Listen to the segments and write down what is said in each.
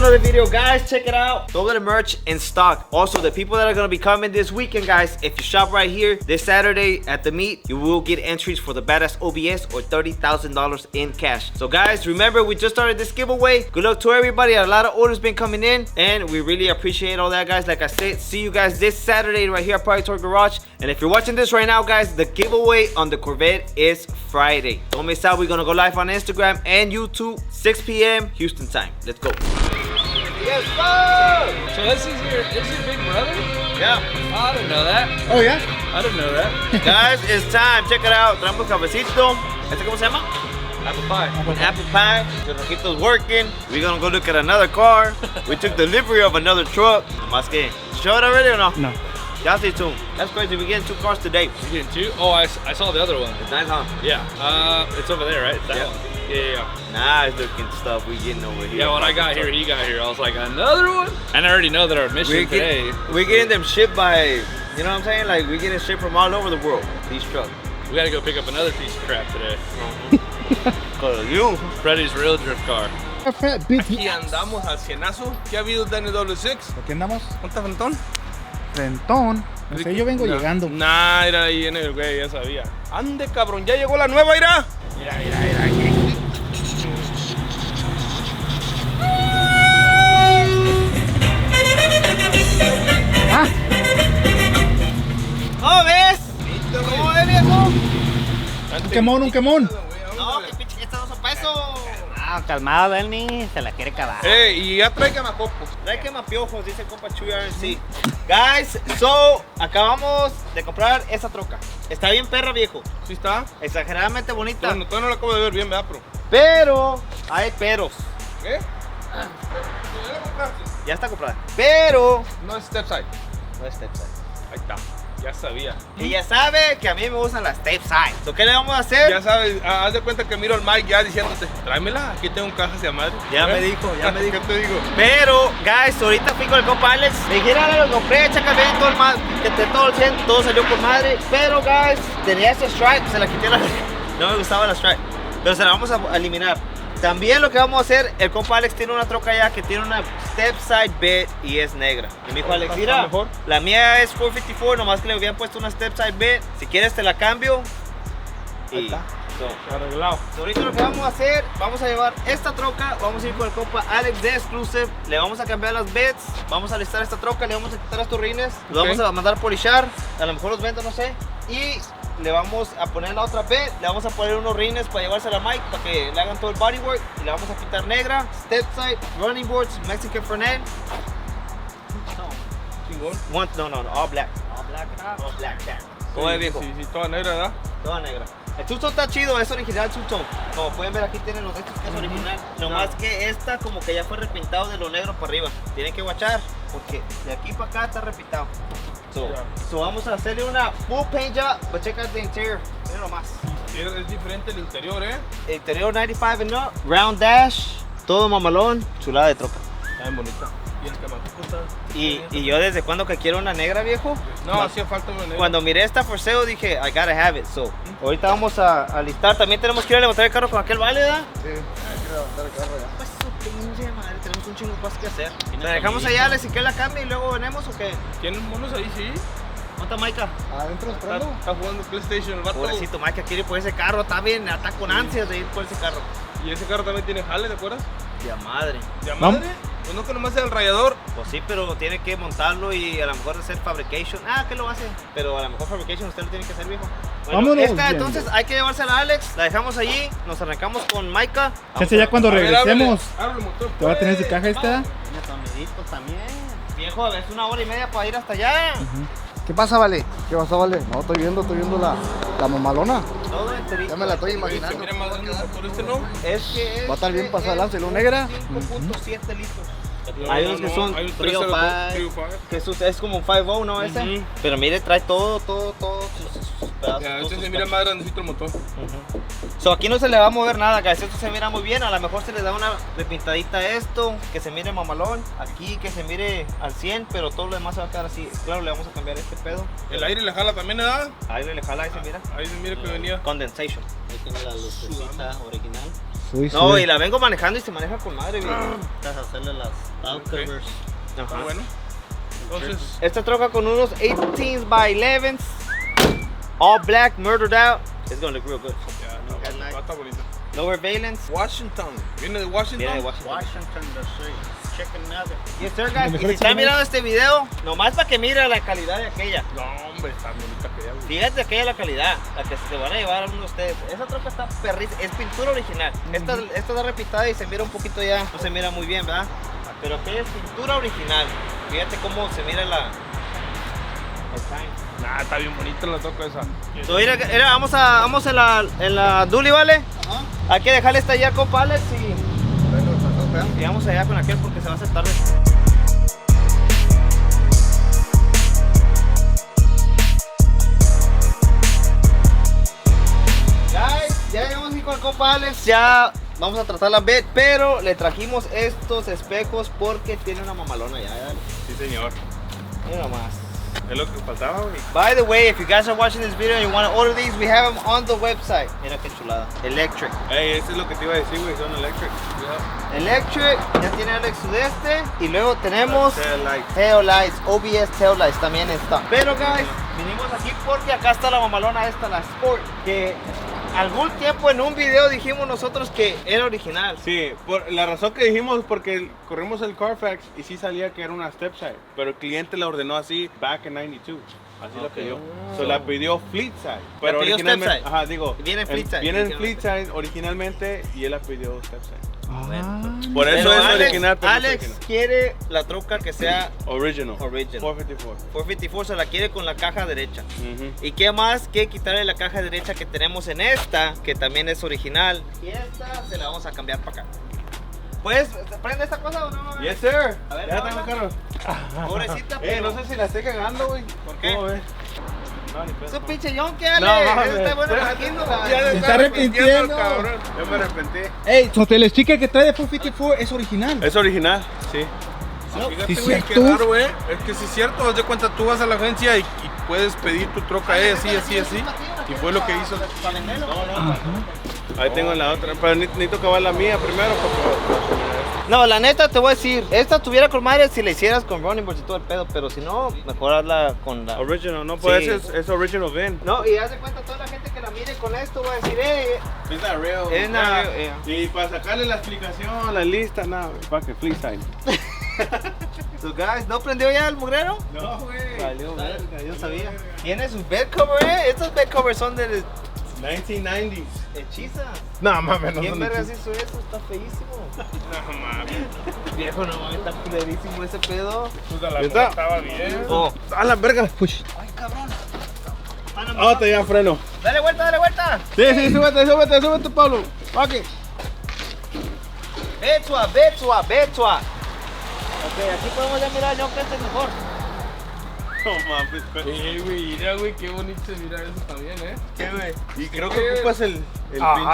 another video, guys. Check it out. All of the merch in stock. Also, the people that are gonna be coming this weekend, guys, if you shop right here this Saturday at the meet, you will get entries for the Badass OBS or $30,000 in cash. So guys, remember, we just started this giveaway. Good luck to everybody. A lot of orders been coming in, and we really appreciate all that, guys. Like I said, see you guys this Saturday right here at Party Toy Garage. And if you're watching this right now, guys, the giveaway on the Corvette is Friday. Don't miss out. We're gonna go live on Instagram and YouTube, 6 p.m. Houston time. Let's go. Yes, sir! So this is your big brother? Yeah. Oh, I didn't know that. Oh, yeah? I didn't know that. Guys, it's time. Check it out. Traemos cafecito. ¿Cómo se llama? Apple pie. Apple pie. The rojito's working. We're gonna go look at another car. We took delivery of another truck. Más que. Show it already or no? No. Y'all stay tuned. That's crazy. We're getting 2 cars today. You getting 2? Oh, I saw the other one. It's nice, huh? Yeah. It's over there, right? It's that one. Yeah. Nice looking stuff we getting over here. Yeah, when I got here, he got here. I was like, another one? And I already know that our mission today. We're getting them shipped by, you know what I'm saying? Like, we're getting shipped from all over the world. These trucks. We gotta go pick up another piece of crap today. You. Freddy's real drift car. Aquí andamos al cienazo. ¿Qué ha habido, Freddylsx? ¿Por qué andamos? ¿Cuánto frentón? Frentón. No sé, yo vengo llegando. Nah, era ahí en el güey, ya sabía. Ande, cabrón, ya llegó la nueva, ira. Mira. Ah, ¿Cómo ves? ¿Cómo ves, viejo? un quemón. No, que pinche que estamos a peso. Ah, calmado, Bernie, se la quiere acabar. Y ya trae quemacopos. Trae quemapiojos, dice el compa Chuy RNC. Guys, so, acabamos de comprar esa troca. Está bien perra, viejo. ¿Sí está? Exageradamente bonita. Bueno, todavía no la acabo de ver bien, ¿verdad, pro? Pero, hay peros. ¿Qué? ¿Ya la compraste? Ya está comprada. Pero, No es step side. no es step side. Ahí está. Ya sabía. Y ya sabe que a mí me gustan las step side. So, ¿qué le vamos a hacer? Ya sabes, haz de cuenta que miro al Mike ya diciéndote, tráemela, aquí tengo un caja hacia madre. Ya me dijo, ya me dijo. ¿Qué te digo? Pero, guys, ahorita fui con el compa Alex. Me dijeron, lo compré, checa bien, todo el 100, todo salió con madre. Pero, guys, tenía ese stripe, se la quité no me gustaba la stripe. Pero se la vamos a eliminar. También lo que vamos a hacer, el compa Alex tiene una troca ya que tiene una step side bed y es negra. Y me dijo Alex, mira, mejor. la mía es 454, nomás que le habían puesto una step side bed. Si quieres te la cambio. Ahí Y está. so, Arreglado. ahorita lo que vamos a hacer, vamos a llevar esta troca, vamos a ir con el compa Alex de Exclusive, le vamos a cambiar las beds, vamos a listar esta troca, le vamos a quitar estos rines, los vamos a mandar a polishar, a lo mejor los vendo, no sé, y le vamos a poner la otra bed, le vamos a poner unos rines para llevársela a Mike, para que le hagan todo el bodywork, y le vamos a quitar negra, step side, running boards, Mexican Fernet. Chingón. No, all black. All black. ¿Cómo es, viejo? Sí, toda negra, ¿verdad? Toda negra. El two-tone está chido, es original two-tone. Como pueden ver, aquí tienen los de estos que es original. Nomás que esta como que ya fue repintado de lo negro para arriba. Tienen que guachar porque de aquí para acá está repintado. So vamos a hacerle una full paint job, but check out the interior. Miren nomás. Es diferente el interior, ¿eh? Interior 95 and up, round dash, todo mamalón, chulada de troca. Está bien bonita. Y el quemacopo está... Y yo desde cuando que quiero una negra, viejo. No, hacía falta una negra. Cuando miré esta for sale dije, I gotta have it. So, ahorita vamos a listar. También tenemos que ir a levantar el carro con aquel vale, ¿verdad? Sí, hay que levantar el carro ya. Pues su pinche madre, tenemos un chingo de cosas que hacer. ¿La dejamos allá, Alex, y que la cambie y luego venemos o qué? ¿Tienen monos ahí, sí? ¿Dónde está Maika? Adentro esperando. Está jugando PlayStation el vato. Pobrecito, Maika quiere ir por ese carro, está bien, está con ansias de ir por ese carro. Y ese carro también tiene jale, ¿te acuerdas? Ya madre. ¿Ya Vamos. madre? Pues no que nomás sea el rayador. Pues sí, pero tiene que montarlo y a lo mejor hacer fabrication. Ah, ¿qué lo hace? Pero a lo mejor fabrication usted lo tiene que hacer, viejo. Bueno, Vámonos, esta bien. entonces hay que llevársela a Alex, la dejamos allí, nos arrancamos con Maika. Chance, ya cuando A ver, regresemos, ábrele el motor. ¿te va a tener su caja esta? Tiene tornillitos también. Viejo, a ver, es 1 hora y media para ir hasta allá. ¿Qué pasa, Vale? ¿Qué pasa, Vale? No, estoy viendo la mamalona. Todo enterito. Ya me la estoy Se imaginando. mira más grande el motor este, ¿no? Es que Va a estar bien pasada de lanza, ¿y lo negra? 5.7 litros. No, Hay unos no, que son hay un 305, 305. que es como un 5.0, ¿no? Ese. Ujú. Pero mire, trae todo sus pedazos. Ya, todos este sus se mira más grandecito el motor. So, aquí no se le va a mover nada, guys. Esto se mira muy bien. A lo mejor se le da una repintadita a esto, que se mire mamalón. Aquí que se mire al 100, pero todo lo demás se va a quedar así. Claro, le vamos a cambiar este pedo. El aire le jala también, ¿verdad? Ahí le jala y se mira. Ahí se mira que venía. Condensation. Ahí tiene la lucecita original. Uy, No, sí. y la vengo manejando y se maneja con madre, güey. Necesitas hacerle las outcovers. Está bueno. Entonces, Esta troca con unos 18 by 11s, all black, murdered out. It's gonna look real good. ya, no, está bonito. Lower valence. Washington. ¿Viene de Washington? Viene de Washington. Washington, D.C. Chicken nugget. Yes, sir, guys. Y mejor si están échale mirando este video, nomás para que mire la calidad de aquella. No, hombre, está bonita aquella, güey. Fíjate aquella la calidad, la que se van a llevar a uno de ustedes. Esa troca está perrísima, es pintura original. Esta está repintada y se mira un poquito ya, no se mira muy bien, ¿verdad? Pero aquella es pintura original. Fíjate cómo se mira la... el time. Nah, está bien bonita la toca esa. So, mira, vamos en la Duli, ¿vale? Hay que dejarle esta allá, compa Alex, y vamos allá con aquel porque se va a hacer tarde. Guys, ya llegamos aquí con el compa Alex, ya vamos a tratar la bed, pero le trajimos estos espejos porque tiene una mamalona ya, dale. Sí, señor. Mira nomás. Es lo que faltaba, güey. By the way, if you guys are watching this video and you want to order these, we have them on the website. Mira qué chulada. Electric. Ey, eso es lo que te iba a decir, güey. Son electric. Electric, ya tiene Alex sudeste. Y luego tenemos Tail lights. tail lights, OBS tail lights también está. Pero guys, vinimos aquí porque acá está la mamalona esta, la Sport. Que algún tiempo en un video dijimos nosotros que era original. Sí, por la razón que dijimos porque corrimos el Carfax y sí salía que era una stepside, pero el cliente la ordenó así back in 92. Así lo pidió. So la pidió fleet side. Pero pidió originalmente, stepside. ajá, digo, Viene en fleet side, Viene en originalmente. fleet side originalmente y él la pidió stepside. Ah. Por eso Pero es Alex, original, pero no es Alex original. quiere la troca que sea Original. 454, 454. se la quiere con la caja derecha. Ujú. ¿Y qué más que quitarle la caja derecha que tenemos en esta, que también es original? Y esta se la vamos a cambiar para acá. ¿Puedes prende esta cosa o no? Yes, sir. A ver, Ya vamos. tengo carro. Pobrecita, pero... No sé si la estoy cagando, güey. ¿Por qué? ¿Cómo ves? No, ni pedo. Su pinche yonke, Ale. No, mames. Está bueno manejando, Ya la... se está arrepintiendo. cabrón. Yo me arrepentí. Ey, el sticker que trae de 454 es original. Es original, sí. ¿Sí, Fíjate, güey, qué cierto? raro, güey. Es que sí es cierto, haz de cuenta, tú vas a la agencia y puedes pedir tu troca así. Y fue lo que hizo. Ahí tengo la otra, pero necesito acabar la mía primero porque... No, la neta te voy a decir, esta tuviera con madre si la hicieras con running boards y todo el pedo, pero si no, mejor hazla con la... Original, no, pues Sí. es original VIN. No, y haz de cuenta toda la gente que la mire con esto va a decir, It's not real. It's not real, yeah. Y para sacarle la explicación, la lista, nada, para que free time. So guys, ¿no prendió ya el mugrero? No, güey. Valió verga, yo sabía. Tiene sus bed covers, Estos bed covers son de 1990s. hechizas. No, mames, no ¿Quién son vergas hechizas. hizo eso? Está feísimo. No, mames. Viejo, no mames, está culerísimo ese pedo. Puta, la cosa estaba bien. Oh. A la verga. Push. Ay, cabrón. Ah, te ya freno. Dale vuelta, dale vuelta. Sí, súbete, Pablo. Ok. Betua. Ok, aquí podemos ya mirar, yo creo que es mejor. No mames, güey, mira, güey, qué bonito se mira eso también, ¿Qué, güey? Y creo que ocupas el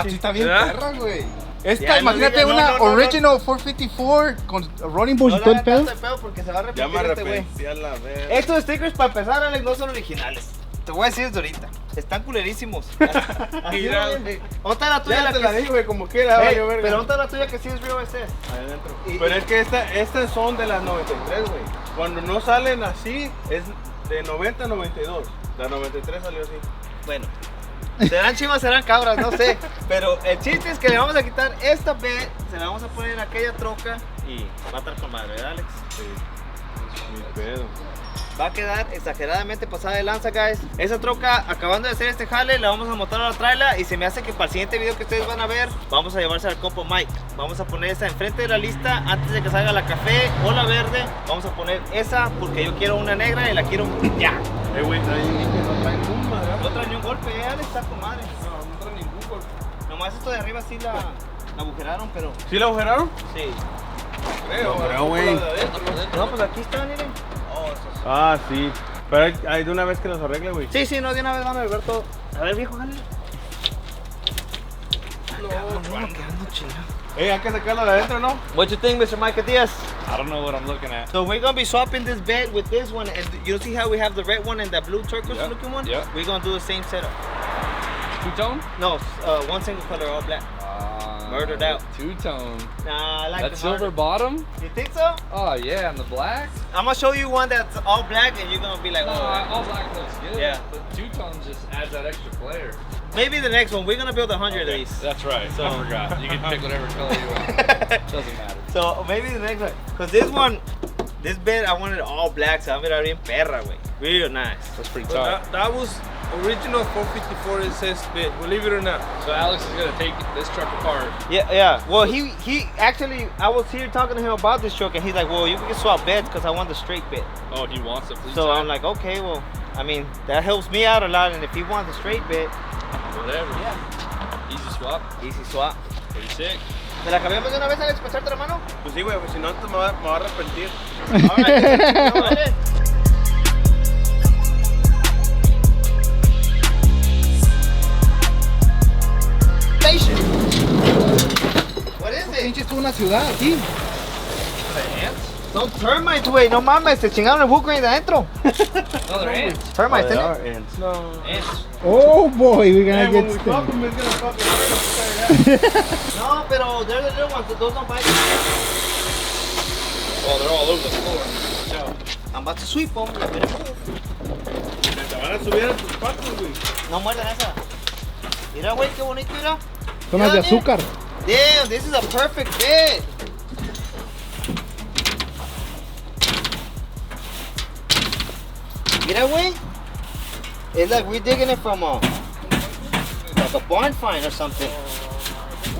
Sí está bien ¿verdad? perra, güey. Esta, Ya, no imagínate digas, una no. original 454 con running boards No y le todo el hagas pedo. tanto de pedo porque se va a Ya me arrepentir este güey. arrepentí a la verga. Estos stickers, para empezar, Alex, no son originales. Te voy a decir desde ahorita. Están culerísimos. Así Mira, no, güey. ¿dónde está la tuya? Ya te que la sí- di, güey, como quiera, Ey, valió verga. pero ¿dónde está la tuya que sí es real SS? Ahí adentro. Y- Pero es que estas son de las 93, güey. Cuando no salen así, es de 90 a 92. La 93 salió así. Bueno, serán chivas, serán cabras, no sé. Pero el chiste es que le vamos a quitar esta B, se la vamos a poner en aquella troca y va a estar con madre, ¿verdad, Alex? Sí. Mi pedo. Va a quedar exageradamente pasada de lanza, guys. Esa troca, acabando de hacer este jale, la vamos a montar a la trailer y se me hace que para el siguiente video que ustedes van a ver, vamos a llevarse al compo Mike. Vamos a poner esa enfrente de la lista antes de que salga la café o la verde. Vamos a poner esa porque yo quiero una negra y la quiero ya. Güey, no trae ningún madre. No trae ni un golpe, Alex, está con madre. No trae ningún golpe. Nomás esto de arriba sí la agujeraron, pero ¿Sí la agujeraron? sí. No creo, güey. No, pues aquí está, miren. Ah, sí. Pero hay de una vez que los arregle, güey. Sí, no, de una vez van a ver todo. A ver, viejo, jale. Quedando chingado. Hay que sacarla de adentro, ¿no? What you think, Mr. Mike Diaz? I don't know what I'm looking at. So we're gonna be swapping this bed with this one, and you see how we have the red one and the blue turquoise Yeah, looking one? yeah. We're gonna do the same setup. Two-tone? No, one single color, all black. Murdered out. Two-tone. Nah, I like That the silver harder. bottom? You think so? Oh yeah, and the black? I'm gonna show you one that's all black and you're gonna be like, No, oh. all black looks good. Yeah. But two-tone just adds that extra flair. Maybe the next one. We're gonna build 100 of these. That's right. So- I forgot. You can pick whatever color you want. Doesn't matter. So maybe the next one. Cause this one, this bed, I wanted all black. So I'm gonna be perra, güey. Real nice. That's pretty But tough. that was original 454 SS bit, believe it or not. So Alex is gonna take this truck apart. Yeah, yeah. Well, he actually, I was here talking to him about this truck, and he's like, well, you can swap beds because I want the straight bed. Oh, he wants a fleet So side? I'm like, okay, well, I mean, that helps me out a lot, and if he wants a straight bed, Whatever. yeah, Easy swap. easy swap. Pretty sick. ¿Me la cambiamos de una vez, Alex, para echarte la mano? Pues sí, güey, pues si no te me va a arrepentir. All right, go ahead. Station. What is it? Pinche, es una ciudad aquí. Son termites, güey. No mames, se chingaron el hook grain de adentro. No, they're ants. Termites, They ¿eh? are ants. No. Ants. Oh boy, we're gonna Hey, when get we fuck stung. them, it's gonna fucking No, pero they're the little ones. Those don't bite. Oh, they're all over the floor. I'm about to sweep them. Let me move. Te van a subir a tus patas, güey. No muerden esa. Mira, güey, qué bonito, mira. Son las de Mira, azúcar. Damn, this is a perfect bed. Mira, güey. It's like we're digging it from like a barn find or something.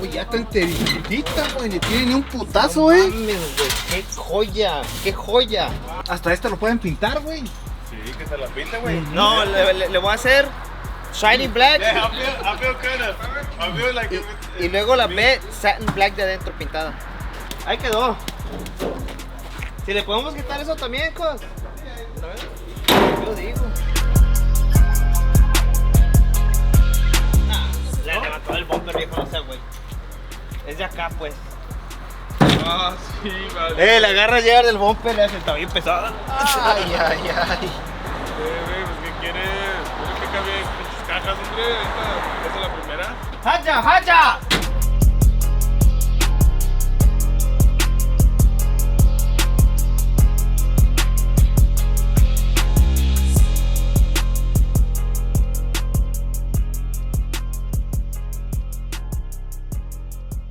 Uy, ya está enteritita, güey. Ni tiene ni un putazo, güey. Mames, güey, qué joya, qué joya. Hasta este lo pueden pintar, güey. Sí, que te la pinta, güey. No, le voy a hacer shiny black Yeah, I feel kind of, I feel like y luego la bed satin black de adentro pintada. Ahí quedó. Si le podemos quitar eso también, cos. Yo digo. Le levantó el bumper, viejo, no sé, güey. Es de acá, pues. Ah, sí, vale. Le agarra llegar del bumper, le hace, está bien pesada. Ay, ay, ay. güey, pues ¿qué quieres? ¿Quieres que cambie pinches cajas, hombre? Esta es la primera. ¡Hacha, hacha!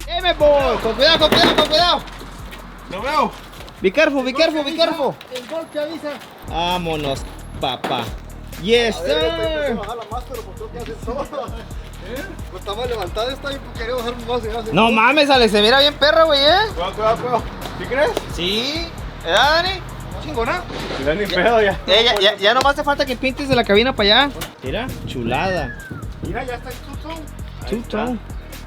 Deme, boy. Con cuidado, con cuidado, con cuidado. Lo veo. Be careful, be careful, be careful. El golpe avisa. Vámonos, papá. Yes, sir. bajar la máscara porque creo que hace todo. Pues estaba levantada esta y quería bajar más y hace. No mames, Alex, se mira bien perra, güey, Cuidado, cuidado, cuidado. ¿Sí crees? Sí. ¿Verdad, Dani? Chingona. Ya ni pedo, ya. Ya nomás te falta que pintes de la cabina para allá. Mira, chulada. Mira, ya está el tutón. Chutón.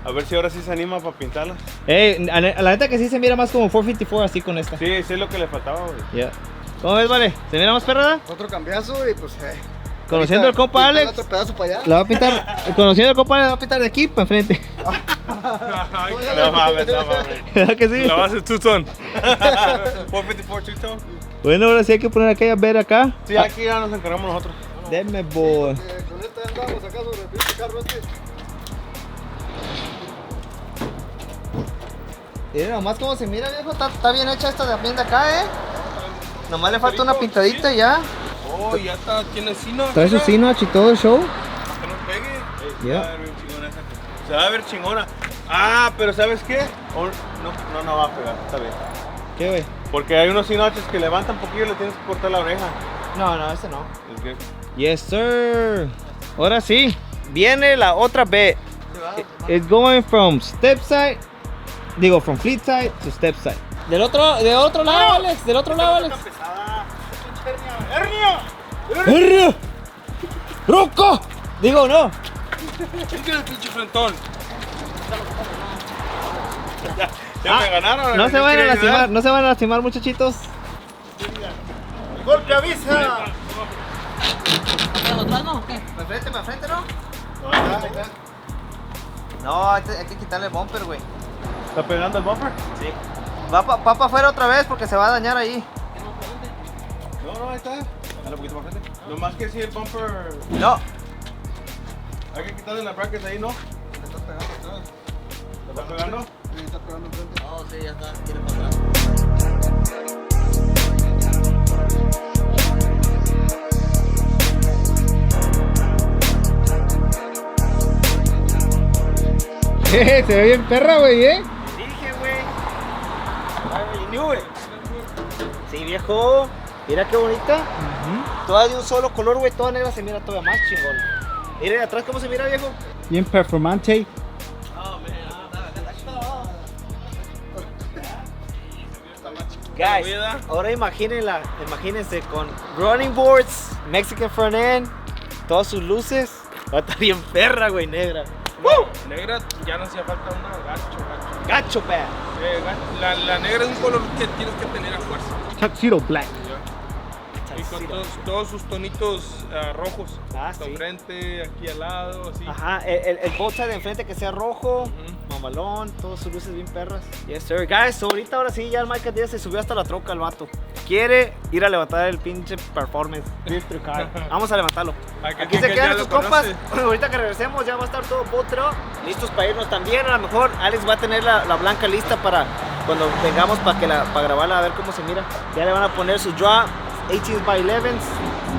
A ver si ahora sí se anima para pintarla. A la neta que sí se mira más como 454 así con esta. Sí, sí es lo que le faltaba, güey. Ya. ¿Cómo ves, vale? ¿Se mira más perrada? Otro cambiazo y pues. Conociendo al compa Pintar Alex, otro pedazo para allá. la va a pintar. Conociendo al compa Alex, la va a pintar de aquí para enfrente. No mames, no mames. ¿Verdad que sí? La base es two-tone. 454 two-tone. Bueno, ahora sí hay que poner aquella ver acá. Sí, aquí ya nos encargamos nosotros. Deme, boy. Con esta andamos acá sobre el pinche carro este. Mira nomás cómo se mira, viejo. Está bien hecha esta también de acá, Nomás le falta una pintadita y ya. Oh, ya está, tiene sino. Trae su sinoch y todo el show. Que no pegue. Ya. Se va a ver bien chingona esa. Se va a ver chingona. Ah, pero ¿sabes qué? No va a pegar, está bien. ¿Qué, güey? Porque hay unos sinoches que levantan un poquillo y le tienes que cortar la oreja. No, ese no. Es que Yes, sir. Ahora sí. Viene la otra B. It's going from step side. Digo, from fleet side to step side. Del otro lado, Alex. Del otro lado, Alex. ¡Hernia! ¡Roca! Digo, no. es el pinche frentón. Ya me ganaron. No se van a lastimar, no se van a lastimar, muchachitos. ¡Golpe avisa! ¿Para no? ¿Qué? ¿Para frente, no? No, hay que quitarle el bumper, güey. ¿Está pegando el bumper? Sí. Va para afuera otra vez porque se va a dañar ahí. No, ahí está. Dale un poquito más frente. Nomás que si el bumper. No. Hay que quitarle la bracket ahí, ¿no? ¿Está pegando? Sí, está pegando enfrente. Oh, sí, ya está. Quiere para atrás. Se ve bien perra, güey, Dije, güey. I already knew it. Sí, viejo. Mira qué bonita. Toda de un solo color, güey. Toda negra se mira todavía más chingón. Mira de atrás cómo se mira, viejo. Bien performante. Guys, ahora imagínense con running boards, Mexican front end, todas sus luces. Va a estar bien perra, güey, negra. No, negra ya no hacía falta una gacho. Gacho, pad. La negra es un color que tienes que tener a fuerza. Tuxedo black. Y con todos sus tonitos rojos. Ah, sí. Frente, aquí al lado, así. Ajá, el bocha de enfrente que sea rojo, mamalón, todas sus luces bien perras. Yes, sir. Guys, so ahora sí, ya el Michael Díaz se subió hasta la troca, el vato. Quiere ir a levantar el pinche performance Drift Car. Vamos a levantarlo. Aquí se quedan tus compas. Ahorita que regresemos ya va a estar todo botro. Listos para irnos también. A lo mejor Alex va a tener la blanca lista para cuando vengamos para grabarla, a ver cómo se mira. Ya le van a poner su drop. 18 by 11s.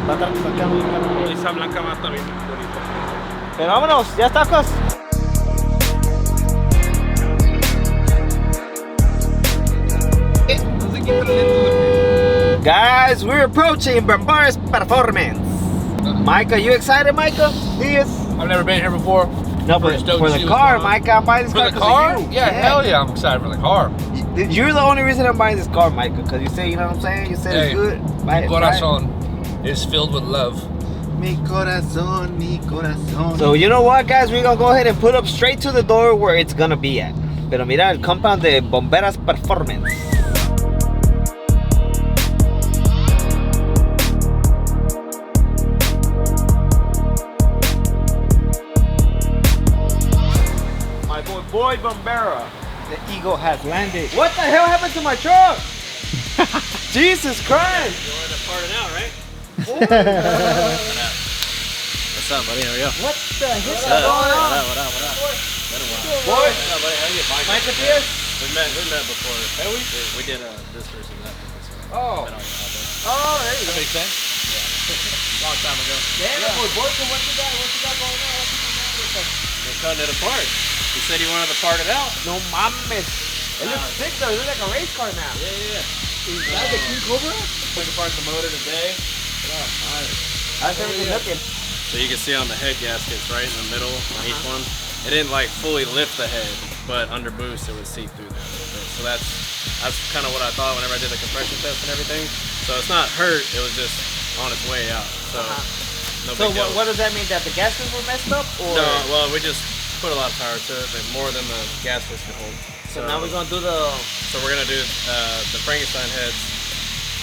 Va a estar sacando bien caro. Esa blanca va a estar bien bonita. Pero vámonos, ya está, cos. No se quita el lento. Guys, we're approaching Bambar's performance. Micah, you excited, Micah? Yes. I've never been here before. No, but Pretty stoked for to the see what's car, going on. Micah, I'm buying this For car the 'cause of car? you. Yeah, hell yeah, I'm excited for the car. You're the only reason I'm buying this car, Micah, because you say, you know what I'm saying? You said Hey, it's good. Buy Mi it, corazón is filled with love. Mi corazón, mi corazón. So you know what, guys? We're gonna go ahead and put up straight to the door where it's gonna be at. Pero mira, el compound de Bomberas Performance. My boy Bombera. The Eagle has landed. What the hell happened to my truck? Jesus Christ! You wanted to part it out, right? What's What's up, buddy? How are you? What the heck is going on? What up? Boy, What's up, buddy? How are you? Micah Pierce? We met before. Hey, we did this versus that. Oh. Been on out there. Oh, there you go. Makes sense? Yeah. Long time ago. Damn it, boy, so what you got going on? What's you got with us? They're cutting it apart. He said he wanted to part it out. No mames. It looks sick though, it looks like a race car now. Yeah. Is that the King Cobra? Took apart the motor today. How's everything looking? So you can see on the head gaskets right in the middle on each one. It didn't like fully lift the head, but under boost it would see through there a little bit. So that's kind of what I thought whenever I did the compression test and everything. So it's not hurt, it was just on its way out. So no So big deal. what does that mean? That the gaskets were messed up? Or? No, well we just put a lot of power to it, but more than the gaskets can hold. So now we're gonna do the... So we're gonna do the Frankenstein heads,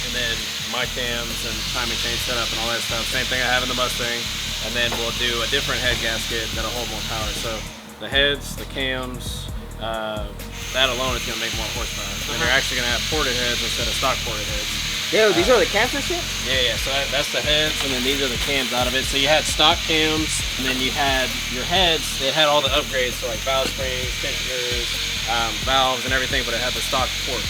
and then my cams and timing chain setup and all that stuff. Same thing I have in the Mustang, and then we'll do a different head gasket that'll hold more power. So the heads, the cams, that alone is gonna make more horsepower. And you're actually gonna have ported heads instead of stock ported heads. Yo, these are the cams and shit? Yeah. So that's the heads, and then these are the cams out of it. So you had stock cams, and then you had your heads. They had all the upgrades, so like valve springs, tensioners, valves, and everything, but it had the stock port.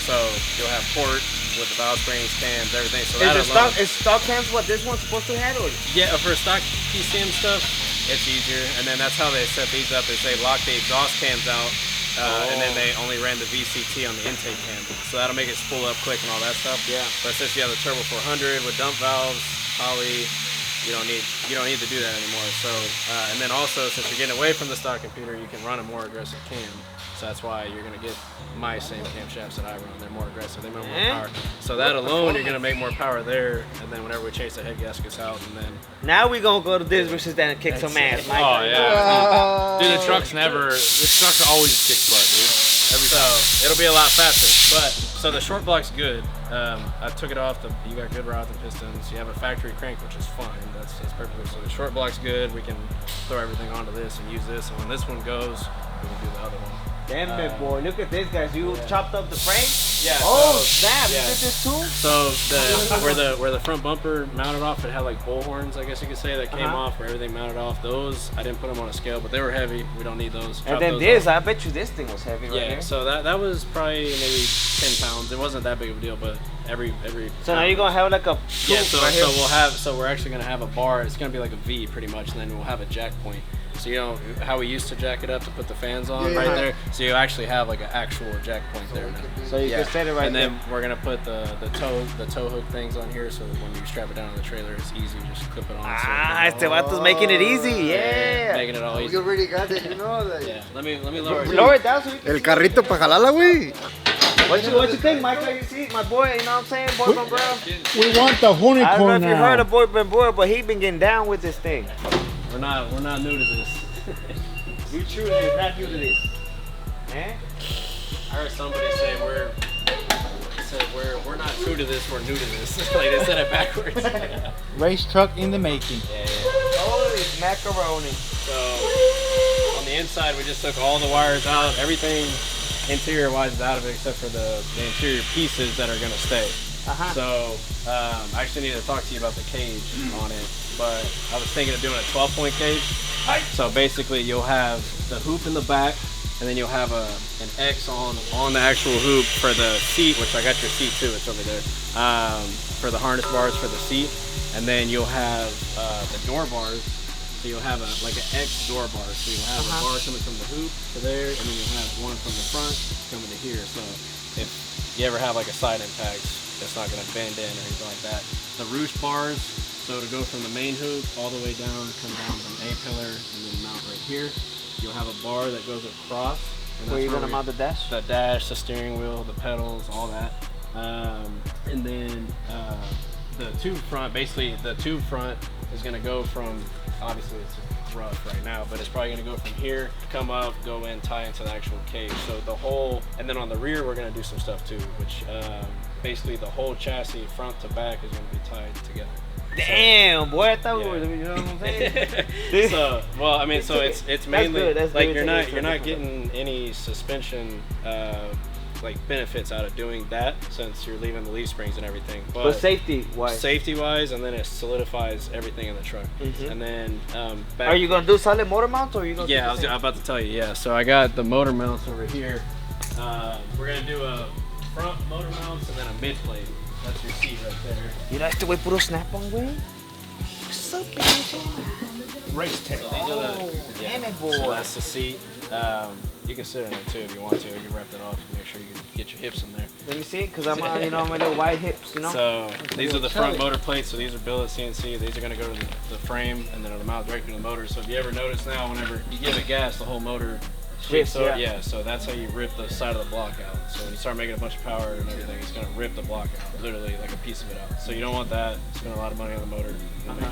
So you'll have port with the valve springs, cams, everything. So that alone, Is stock cams what this one's supposed to have? Or? yeah, for stock PCM stuff, it's easier. And then that's how they set these up. They say lock the exhaust cams out. And then they only ran the VCT on the intake cam, so that'll make it spool up quick and all that stuff. Yeah. But since you have the Turbo 400 with dump valves, poly, you don't need to do that anymore. So and then also since you're getting away from the stock computer, you can run a more aggressive cam. So that's why you're gonna get my same camshafts that I run. They're more aggressive. They make more power. So that alone, you're gonna make more power there. And then whenever we chase the head gaskets out, and then Now we're gonna go to this versus that and kick some ass, Mike. oh yeah, dude, the truck's always kick butt, dude. So it'll be a lot faster. But so the short block's good. I took it off. You got good rods and pistons. You have a factory crank, which is fine. That's perfect. So the short block's good. We can throw everything onto this and use this. And when this one goes, we can do the other one. Damn it, boy. Look at this, guys. You chopped up the frame. Yeah. Oh snap! yeah. You did this too? So where the front bumper mounted off, it had like bull horns, I guess you could say, that came off, where everything mounted off. Those I didn't put them on a scale, but they were heavy. We don't need those. And Drop then those this, off. I bet you this thing was heavy right Yeah. here. So that was probably maybe 10 pounds. It wasn't that big of a deal, but every. So now you're gonna have like a Yeah. scoop So right here. we're actually gonna have a bar. It's gonna be like a V pretty much, and then we'll have a jack point. So you know how we used to jack it up to put the fans on right there. So you actually have like an actual jack point there now. So you can set it right and there. then we're gonna put the toe hook things on here, so when you strap it down on the trailer, it's easy. Just clip it on. Este vato's making it easy. Yeah. Making it all easy. You already got it, you know. Like, Yeah. Let me lower it. Lower it down so you can El carrito para jalarla, güey. What you think, Michael? You see, my boy, you know what I'm saying? Boy from Bro. We want the I don't know unicorn if you heard now. of Boy from Bro, but he been getting down with this thing. We're not new to this. You truly is not new to this. Eh? I heard somebody say we're not true to this. We're new to this. Like they said it backwards. Yeah. Race truck in the making. Holy macaroni. So on the inside, we just took all the wires out. Everything interior wise is out of it except for the interior pieces that are gonna stay. So I actually need to talk to you about the cage on it, but I was thinking of doing a 12-point cage. So basically you'll have the hoop in the back, and then you'll have an X on the actual hoop for the seat, which I got your seat too, it's over there, for the harness bars for the seat. And then you'll have the door bars. So you'll have like an X door bar. So you'll have a bar coming from the hoop to there, and then you'll have one from the front coming to here. So if you ever have like a side impact, it's not gonna bend in or anything like that. The roosh bars, so to go from the main hoop all the way down, come down from A pillar and then mount right here. You'll have a bar that goes across. And Where that's you gonna we- mount the dash? The dash, the steering wheel, the pedals, all that. And then the tube front, basically the tube front is gonna go from, obviously it's rough right now, but it's probably gonna go from here, come up, go in, tie into the actual cage. So the whole, and then on the rear we're gonna do some stuff too, which basically the whole chassis front to back is gonna be tied together. Damn, boy, I thought Yeah. you know what I'm saying? So, well, I mean, so it's mainly good, that's like good. you're Take it not to a different getting any suspension like benefits out of doing that, since you're leaving the leaf springs and everything. But safety wise. Safety wise, and then it solidifies everything in the truck. And then back Are you gonna do solid motor mounts or are you gonna yeah, I do was the same? about to tell you. Yeah, so I got the motor mounts over here. We're gonna do a front motor mounts and then a mid plate. That's your seat right there. You like the way puro snap on, güey? So Race tech. So these are the, damn it, so boy. that's the seat. You can sit in it too if you want to. You can wrap that off and make sure you get your hips in there. Let me see it, cause I'm on, you know, my little wide hips, you know. So these are the front motor plates. So these are billet CNC. These are going to go to the frame, and then it'll mount directly to the motor. So if you ever notice now, whenever you give it gas, the whole motor shifts. So yeah. so that's how you rip the side of the block out. So when you start making a bunch of power and everything, it's going to rip the block out, literally like a piece of it out. So you don't want that. Spend a lot of money on the motor.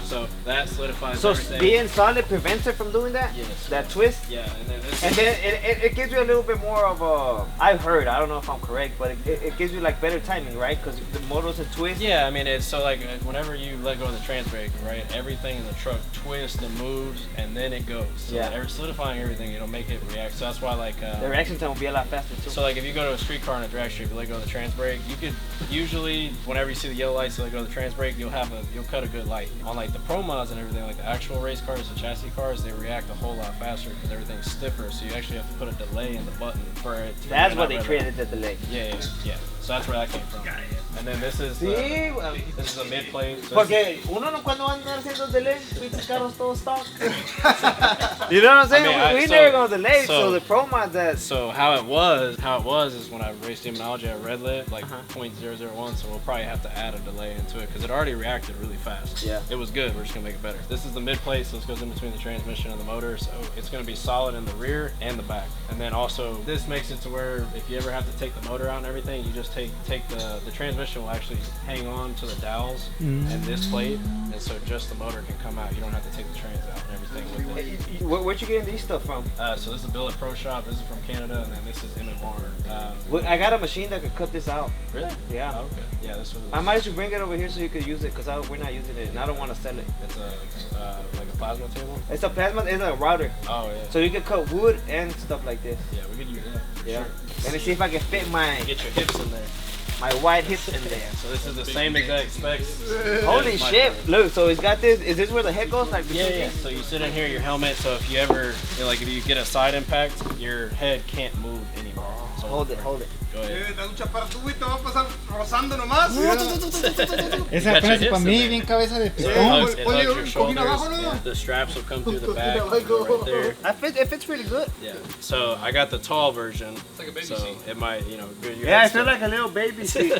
So that solidifies So everything. being solid prevents it from doing that? Yes. That twist? Yeah, and then this And then it gives you a little bit more of a, I've heard, I don't know if I'm correct, but it gives you like better timing, right? Because the motor's a twist. yeah, I mean, it's so like whenever you let go of the trans brake, right, everything in the truck twists and moves, and then it goes. So Yeah. solidifying everything, it'll make it react. So that's why like The reaction time will be a lot faster too. so like if you go to a street car on a drag strip, you let go of the trans brake, you could usually whenever you see the yellow lights, you let go of the trans brake, you'll cut a good light. On like the Pro mods and everything, like the actual race cars, the chassis cars, they react a whole lot faster because everything's stiffer. So you actually have to put a delay in the button for it. To That's not what they rev created the delay. Yeah. So that's where that came from. And then this is Sí, well, this is a mid plate. So porque uno no cuando van a andar haciendo delay, pinches carros todos stock. You know what I'm saying? I mean, we so- never gonna delay, so so- the pro mod that. So how it was is when I raced demonology at red lit like 0.001, so we'll probably have to add a delay into it because it already reacted really fast. Yeah. It was good. We're just gonna make it better. This is the mid plate, so this goes in between the transmission and the motor, so it's gonna be solid in the rear and the back. And then also this makes it to where if you ever have to take the motor out and everything, you just take the transmission will actually hang on to the dowels and this plate, and and so just the motor can come out. You don't have to take the trans out and everything with it. Where'd you get these stuff from? So this is Billet Pro Shop. This is from Canada, and then this is M&R. Well, I got a machine that could cut this out. Really? Yeah. Oh, okay. Yeah, this was. I might as well bring it over here so you could use it because we're not using it and I don't want to sell it. It's a like a plasma table. It's a plasma, it's a router. Oh yeah. So you can cut wood and stuff like this. Yeah, we could use that. For Yeah. Sure. Let me see if I can fit my Get your hips in there. white hips in there. So this is the same exact specs. Holy as my shit! car. Look, so it's got this. Is this where the head goes? Like Yeah, yeah. So you sit in here, your helmet. So if you ever, like, if you get a side impact, your head can't move anymore. So Hold it, hold it. Go ahead. Esa got apenas your para hips mí, in bien cabeza de It pistón. hugs, it hugs your shoulders. The straps will come through the back, go right there. It fits pretty good. Yeah. So I got the tall version. It's like a baby seat. It might, you know, good. Your Yeah, I head's feel still- like a little baby seat.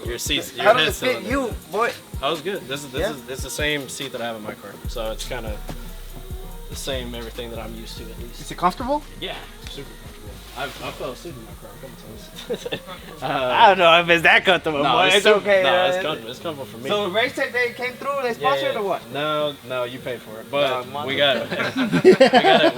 your seats. Your How does it head's still fit in there. you, boy? That was good. This is Yeah. it's the same seat that I have in my car. So it's kind of the same everything that I'm used to at least. Is it comfortable? Yeah, super comfortable. I fell asleep in my car a couple times. I don't know if it's that comfortable, no, boy. It's super- okay. No, it's comfortable. It's comfortable for me. So Race Tech, they came through, they sponsored or what? No, you paid for it. But No, we got we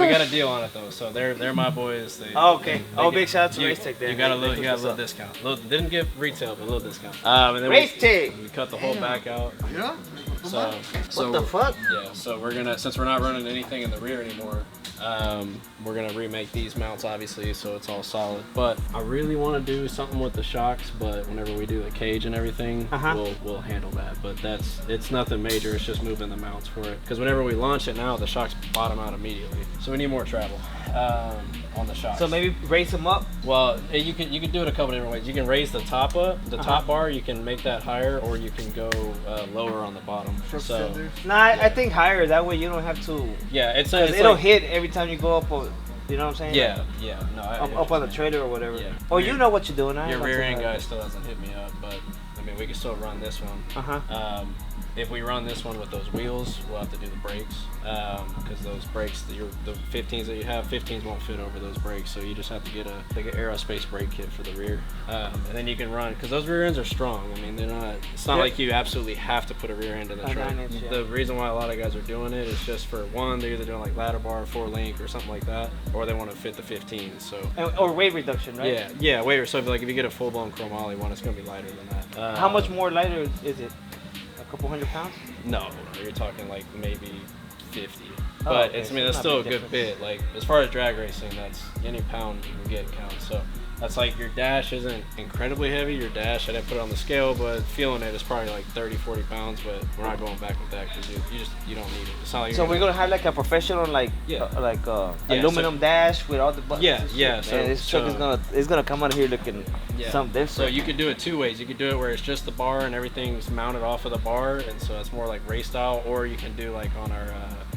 got a deal on it though. So they're my boys. They, Oh, okay. they Oh, get- big shout out to you, Race Tech there. You got a They little, hooked you got a us little up. discount. Didn't give retail, but a little discount. And then Race Tech. we cut the whole back out. Yeah. So What the fuck? Yeah, so we're gonna, since we're not running anything in the rear anymore, we're gonna remake these mounts obviously, so it's all solid. But I really want to do something with the shocks, but whenever we do the cage and everything, we'll handle that. But it's nothing major. It's just moving the mounts for it. Because whenever we launch it now, the shocks bottom out immediately. So we need more travel on the shocks. So maybe raise them up. Well, you can do it a couple different ways. You can raise the top up, the top bar. You can make that higher, or you can go lower on the bottom. So Nah, I think higher. That way you don't have to. yeah, it's It'll like, hit every time you go up. Or, you know what I'm saying? Yeah, no, Up on the trailer or whatever. Yeah. Oh, you know what you're doing. I ain't Your about rear to end lie. guy still hasn't hit me up, but I mean we can still run this one. If we run this one with those wheels, we'll have to do the brakes because those brakes, the 15s that you have, 15s won't fit over those brakes, so you just have to get like an aerospace brake kit for the rear, and then you can run because those rear ends are strong. I mean they're not. It's not like you absolutely have to put a rear end in the A truck. 9-inch, yeah. The reason why a lot of guys are doing it is just for one, they're either doing like ladder bar, 4-link, or something like that, or they want to fit the 15s. So. Or weight reduction, right? Yeah. Wait, so if you get a full-blown chromoly one, it's gonna be lighter than that. How much more lighter is it? A couple hundred pounds? No, you're talking like maybe 50. Oh, But okay, it's, I so mean, it's that's not a still a big good bit. Like as far as drag racing, that's any pound you can get counts. So that's like your dash isn't incredibly heavy. Your dash, I didn't put it on the scale, but feeling it is probably like 30, 40 pounds. But we're not going back with that because you don't need it. It's not like So you're we're gonna have like a professional Yeah. aluminum dash with all the buttons. Yeah, and shit. yeah, Man, so- this truck is gonna come out of here looking something different. So you could do it two ways. You could do it where it's just the bar and everything's mounted off of the bar, and so it's more like race style. Or you can do like on our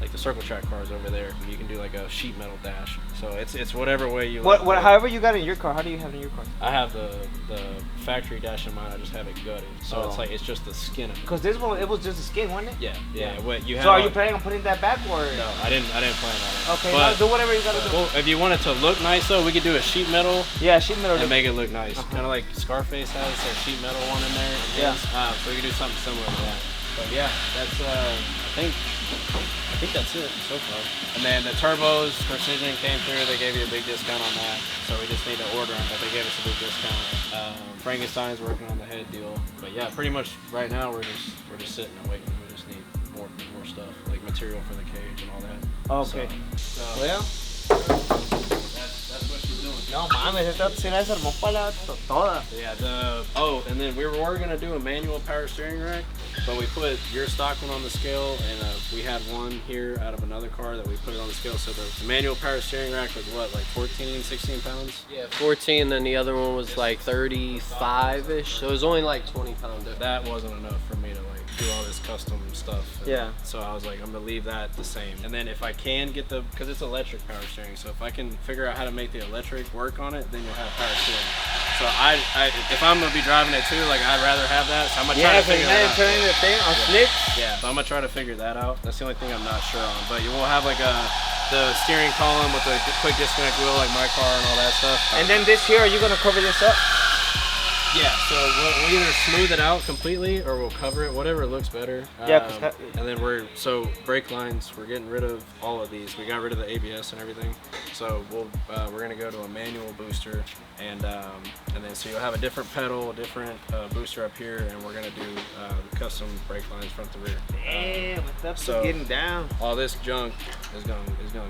like the circle track cars over there. You can do like a sheet metal dash. So it's whatever way you. What like. however you got in your car? How do you have it in your car? I have the factory dash in mine. I just have it gutted. So it's like it's just the skin of it. Because this one, it was just a skin, wasn't it? Yeah. What you have? So are you planning on putting that back or? No, I didn't plan on it. Okay, But, do whatever you gotta do. well, if you want it to look nice though, we could do a sheet metal Yeah, sheet metal. and make it look nice. Kind of like Scarface has a sheet metal one in there. Yeah. So we could do something similar to that. But yeah, that's I think that's it so far. And then the turbos, Precision came through. They gave you a big discount on that. So we just need to order them, but they gave us a big discount. Frankenstein's working on the head deal. But yeah, pretty much right now we're just sitting and waiting. We just need more stuff, like material for the cage and all that. Okay. So, Well. that's what she's doing. No mames, esta se la desarmó para toda. Yeah, and then we were gonna do a manual power steering rack, but we put your stock one on the scale, and we had one here out of another car that we put it on the scale. So the manual power steering rack was what, like 14, 16 pounds? Yeah, 14, then the other one was like 35-ish, so it was only like 20 pound difference. That wasn't enough for me to like do all this custom stuff. Yeah. So I was like, I'm gonna leave that the same. And then if I can get because it's electric power steering, so if I can figure out how to make the electric work on it, then you'll have power steering. So if I'm gonna be driving it too, like I'd rather have that. So I'm gonna try to figure that out. turning the thing on slicks. Yeah, so I'm gonna try to figure that out. That's the only thing I'm not sure on. But you will have like the steering column with the quick disconnect wheel, like my car and all that stuff. And then this here, are you gonna cover this up? Yeah, so we'll either smooth it out completely or we'll cover it, whatever looks better. Yeah, 'cause and then so brake lines, we're getting rid of all of these. We got rid of the ABS and everything. So we're gonna go to a manual booster, and then so you'll have a different pedal, a different booster up here, and we're gonna do custom brake lines front to rear. Damn, that's so getting down. all this junk is gonna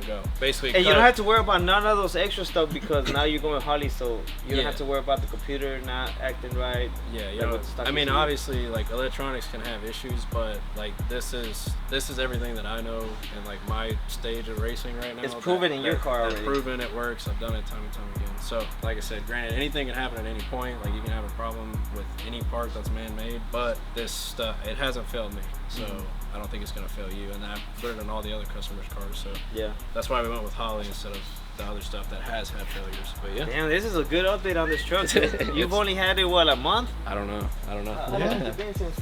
go. Basically, And you don't have to worry about none of those extra stuff because now you're going Harley, so you don't have to worry about the computer not acting right. Yeah, you like know, with stuff I mean, you see. obviously, like electronics can have issues, but like this is everything that I know in like my stage of racing right now. It's proven in your car It's already. proven, it works. I've done it time and time again. So, like I said, granted, anything can happen at any point. Like you can have a problem with any part that's man-made, but this stuff, it hasn't failed me. So I don't think it's gonna fail you, and I put it in all the other customers' cars. So Yeah. that's why we went with Holly instead of the other stuff that has had failures. But yeah, Damn, this is a good update on this truck. You've only had it, what, a month? I don't know. How long has it been since?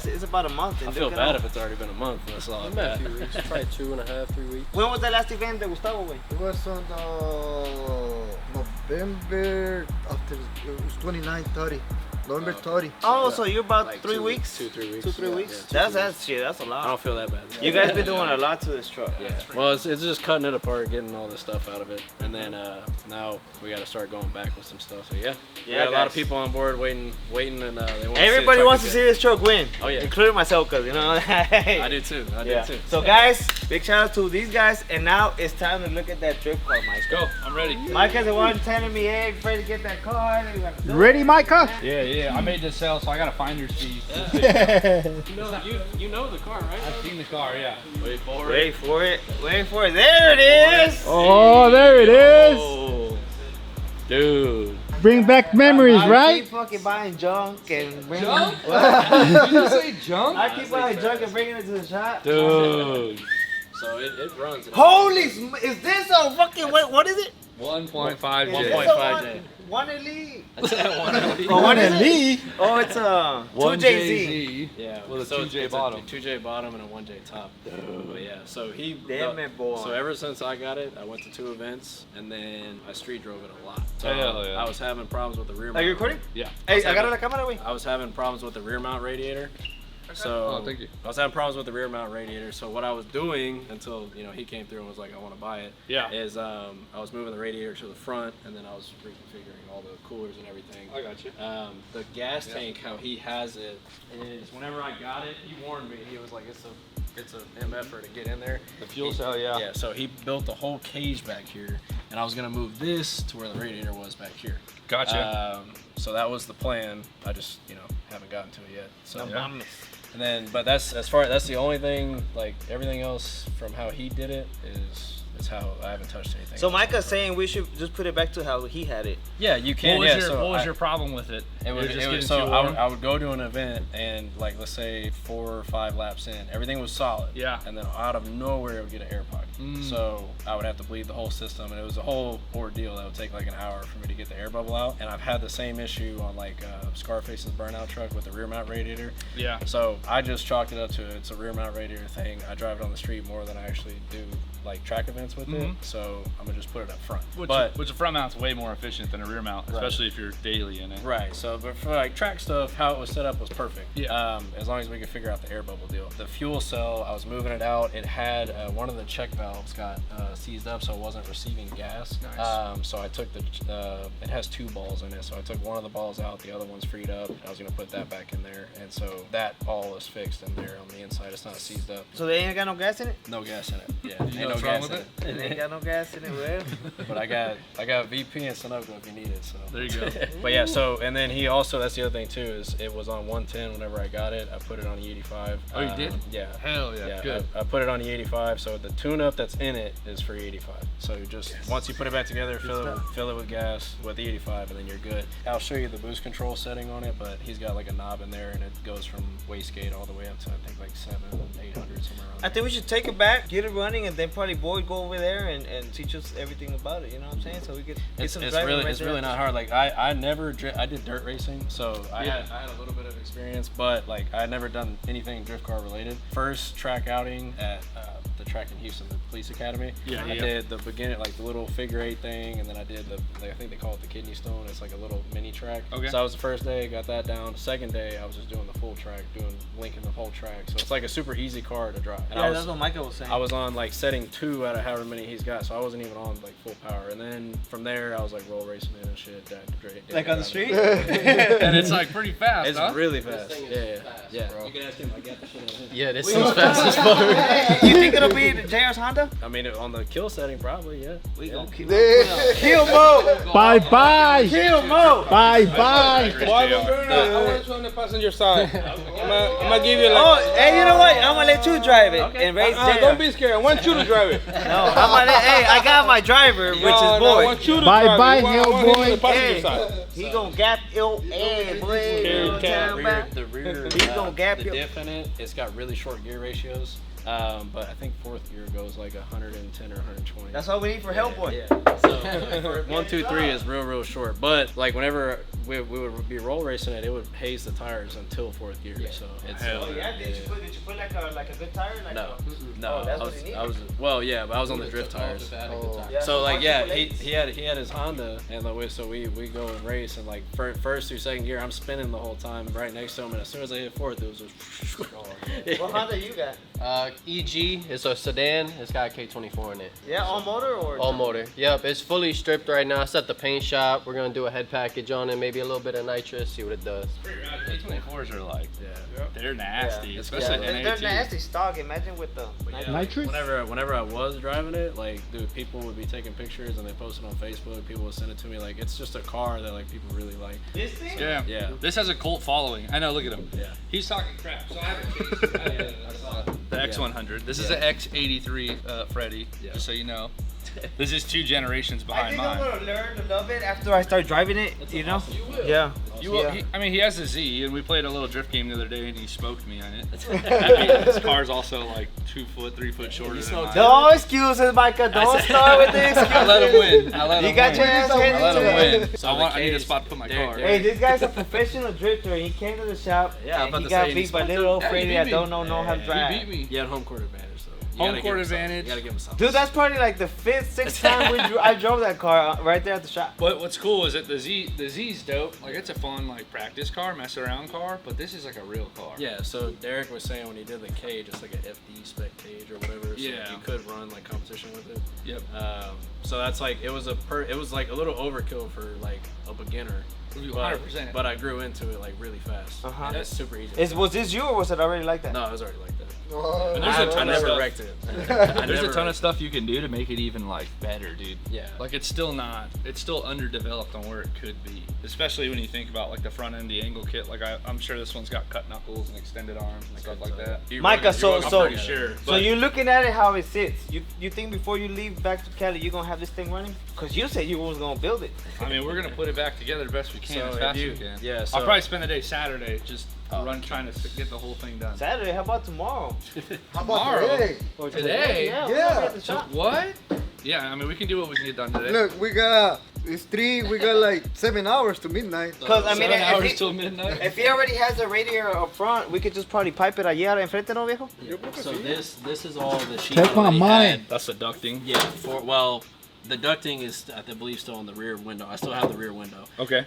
It's about a month. I and feel look at bad all- if it's already been a month. That's all I've Been a got. few weeks, probably 2.5, 3 weeks. When was the last event de Gustavo, güey? It was on November after it was 29, 30. November 30. Oh, so you're about Like 3 2 weeks? 2, 3 weeks. 2, 3 Yeah, weeks? yeah, 2, 3 That's shit, that's a I lot. don't feel that bad. You guys been doing a lot to this truck. Yeah. Well, it's just cutting it apart, getting all this stuff out of it, and then now we got to start going back with some stuff. So yeah, we got a lot of guys. people on board waiting, and they want. Everybody wants to see this truck win. Oh, yeah. Including myself, cause you know. I do too. I do Yeah. too. So guys, big shout out to these guys, and now it's time to look at that drift car, Mike. Go. I'm ready. Mike has the one telling me, hey, ready to get that car. Ready, Micah? Yeah. I made this sale, so I got a finder's fee. You know the car, right? I've seen the car, yeah. Wait for it. Wait for it. Wait for it. There it is. Oh, there it is. Oh, dude. Bring back memories, I keep fucking buying junk and bringing. Junk? What? Did you say junk? I keep buying junk and bringing it to the shop. Dude. So it runs. Holy, is this a fucking what is it? 1.5 Is J. this a 1.5J. One elite. That's that one. Oh, what is it? Lee. Oh, it's a 2JZ. Yeah, With a so 2J it's bottom. A 2J bottom and a 1J top. But yeah, so he. Damn it, boy. So ever since I got it, I went to 2 events and then I street drove it a lot. So Hell yeah. I was having problems with the rear mount. Are you recording? Yeah. Hey, agarra la cámara, güey. I was having problems with the rear mount radiator. So Oh, thank you. I was having problems with the rear mount radiator. So what I was doing until he came through and was like, I want to buy it. Yeah. Is I was moving the radiator to the front and then I was reconfiguring all the coolers and everything. I got you. The gas tank, how he has it is whenever I got it, he warned me. He was like, it's a MFer to get in there. The fuel cell, yeah. Yeah. So he built the whole cage back here, and I was gonna move this to where the radiator was back here. Gotcha. So that was the plan. I just haven't gotten to it yet. So. No mames. And then, but that's the only thing. Like everything else from how he did it is how I haven't touched anything. So else. Micah's saying we should just put it back to how he had it. Yeah, you can. What was, yeah, your, so what was I- your problem with it? It was, just it getting was so too I warm? would go to an event and like let's say 4 or 5 laps in, everything was solid. Yeah. And then out of nowhere it would get an air pocket. So I would have to bleed the whole system, and it was a whole ordeal that would take like an hour for me to get the air bubble out. And I've had the same issue on like Scarface's burnout truck with the rear mount radiator. Yeah. So I just chalked it up to it's a rear mount radiator thing. I drive it on the street more than I actually do like track events with it. So I'm gonna just put it up front. Which a front mount's way more efficient than a rear mount, especially if you're daily in it. Right. So, but for like track stuff, how it was set up was perfect. Yeah. As long as we could figure out the air bubble deal. The fuel cell, I was moving it out. It had one of the check valves got seized up, so it wasn't receiving gas. Nice. So I took it has 2 balls in it. So I took one of the balls out. The other one's freed up. I was gonna put that back in there, and so that all is fixed in there on the inside. It's not seized up. So they ain't got no gas in it? No gas in it. Yeah. You Ain't know no what's wrong gas with in They ain't got no gas in it, well. But I got VP and Sunoco if you need it. So There you go. But yeah, so and then he also, that's the other thing too, is it was on 110 whenever I got it. I put it on the 85. Oh, you did? Yeah. Hell yeah, good. I put it on the 85, so the tune-up that's in it is for 85. So you just once you put it back together, fill it with gas with the 85, and then you're good. I'll show you the boost control setting on it, but he's got like a knob in there, and it goes from wastegate all the way up to I think like 700, 800 somewhere around I think we should take it back, get it running, and then probably Boyd go over there and teach us everything about it. You know what I'm saying? So we could get It's some it's driving really right it's there. really not hard. Like I did dirt racing, so I had a little bit of experience, but like I had never done anything drift car related. First track outing at the track in Houston, the police academy. Yeah, I yeah. did the beginning, like the little figure 8 thing, and then I did I think they call it the kidney stone. It's like a little mini track. Okay. So that was the first day, got that down. Second day, I was just doing the full track, linking the whole track. So it's like a super easy car to drive. And Yeah, I was, that's what Michael was saying. I was on like setting 2 out of however many he's got, so I wasn't even on like full power. And then from there, I was like roll racing it and shit. like on the street. And it's like pretty fast, It's huh? really fast. This thing is Yeah, fast, yeah. bro. You can ask him. I got the shit on him. Yeah, this thing's fast as fuck. You think it'll be the JR's Honda? I mean, on the kill setting, probably, yeah. We yeah. gonna keep Kill Mo. Bye bye. Kill Mo. Bye bye. I want you on the passenger side. I'm gonna give you Oh, like. hey, you know what? I'm gonna let you drive it and race JR. Don't be scared. I want you to drive it. No, I'm gonna hey, I got my driver, which is I Boyd. want you to Bye drive bye, it. I Hill want him on boy. the passenger Hey, side. he gonna gap your ass, boy. You know what I'm talking about? The rear, He's gonna gap the you. diff in it, it's got really short gear ratios. But I think 4th gear goes like 110 or 120. That's all we need for Hellboy. Yeah. So 1, 2, 3 is real short. But like whenever we would be roll racing it, it would haze the tires until 4th gear. So it's Hell Oh yeah, did you put like a good tire? Like no, a, no. Oh, that's I what was, he I was well, yeah, but I was on the drift tires. Yeah, So like bunch yeah, of ladies. he had his Honda, and so we go and race, and like first through 2nd gear, I'm spinning the whole time right next to him, and as soon as I hit 4th, it was just. What Honda you got? EG, it's a sedan. It's got a K24 in it. Yeah, all motor or? All motor. Yep, it's fully stripped right now. It's at the paint shop. We're gonna do a head package on it, maybe a little bit of nitrous, see what it does. K24s are like, Yeah. they're nasty, Yeah, especially they're NA2. nasty stock. Imagine with the. Nitrous? Whenever I was driving it, like, dude, people would be taking pictures and they post it on Facebook. People would send it to me. Like, it's just a car that like people really like. This thing? Yeah. Yeah. This has a cult following. I know, look at him. Yeah. He's talking crap. So I have a case. The X100. This is Yeah. an X83 Freddy, Yeah. just so you know. This is 2 generations I behind think I'm mine. gonna learn to love it after I start driving it. You know? Yeah. You will, Yeah. I mean, he has a Z, and we played a little drift game the other day, and he smoked me on it. His car's also like 2 foot, 3 foot shorter than mine. No excuses, Micah. Don't start with the excuses. I let him win. I let You him got win. your ass I handed let to him him. win. So I need a spot to put my car. Hey, this guy's a professional drifter. He came to the shop Yeah, I'm and about he to got say, beat he's by little old Yeah, he Freddy beat that me. don't know how to He drive. beat me. He had home court advantage, so you Home gotta court give him something. advantage. You gotta give him something. Dude, that's probably like the 5th, 6th time I drove that car right there at the shop. But what's cool is that the Z's dope. Like, it's a fun like practice car, mess around car. But this is like a real car. Yeah, so Derek was saying when he did the cage, it's like an FD spec cage or whatever. So Yeah. you could run like competition with it. Yep. So that's like it was like a little overkill for like a beginner. But, 100%. but I grew into it like really fast. Uh-huh. And it's super easy. Was this you or was it already like that? No, it was already like that. And there's a ton I of never stuff. wrecked it. There's a ton of stuff you can do to make it even like better, dude. Yeah. Like it's still underdeveloped on where it could be. Especially when you think about like the front end, the angle kit. Like I'm sure this one's got cut knuckles and extended arms and stuff like that. Micah, I'm pretty sure. So But you're looking at it how it sits. You think before you leave back to Cali, you're gonna have this thing running? Cause you said you was gonna build it. I mean, we're gonna put it back together the best we can, So as if fast as you- we can. yeah, so- I'll probably spend the day Saturday just trying to get the whole thing done. Saturday, how about tomorrow? How about Tomorrow? today? Or Today? Yeah. Yeah. we're gonna be at the So shop. what? Yeah, I mean, we can do what we can get done today. Look, it's 3, we got like 7 hours to midnight. Cause I mean, 7 hours if he, till midnight. if he already has a radiator up front, we could just probably pipe it allá enfrente, no viejo? So this is all the sheet. Take my already mind. had. That's the ducting. Yeah. The ducting is I believe still on the rear window. I still have the rear window. Okay.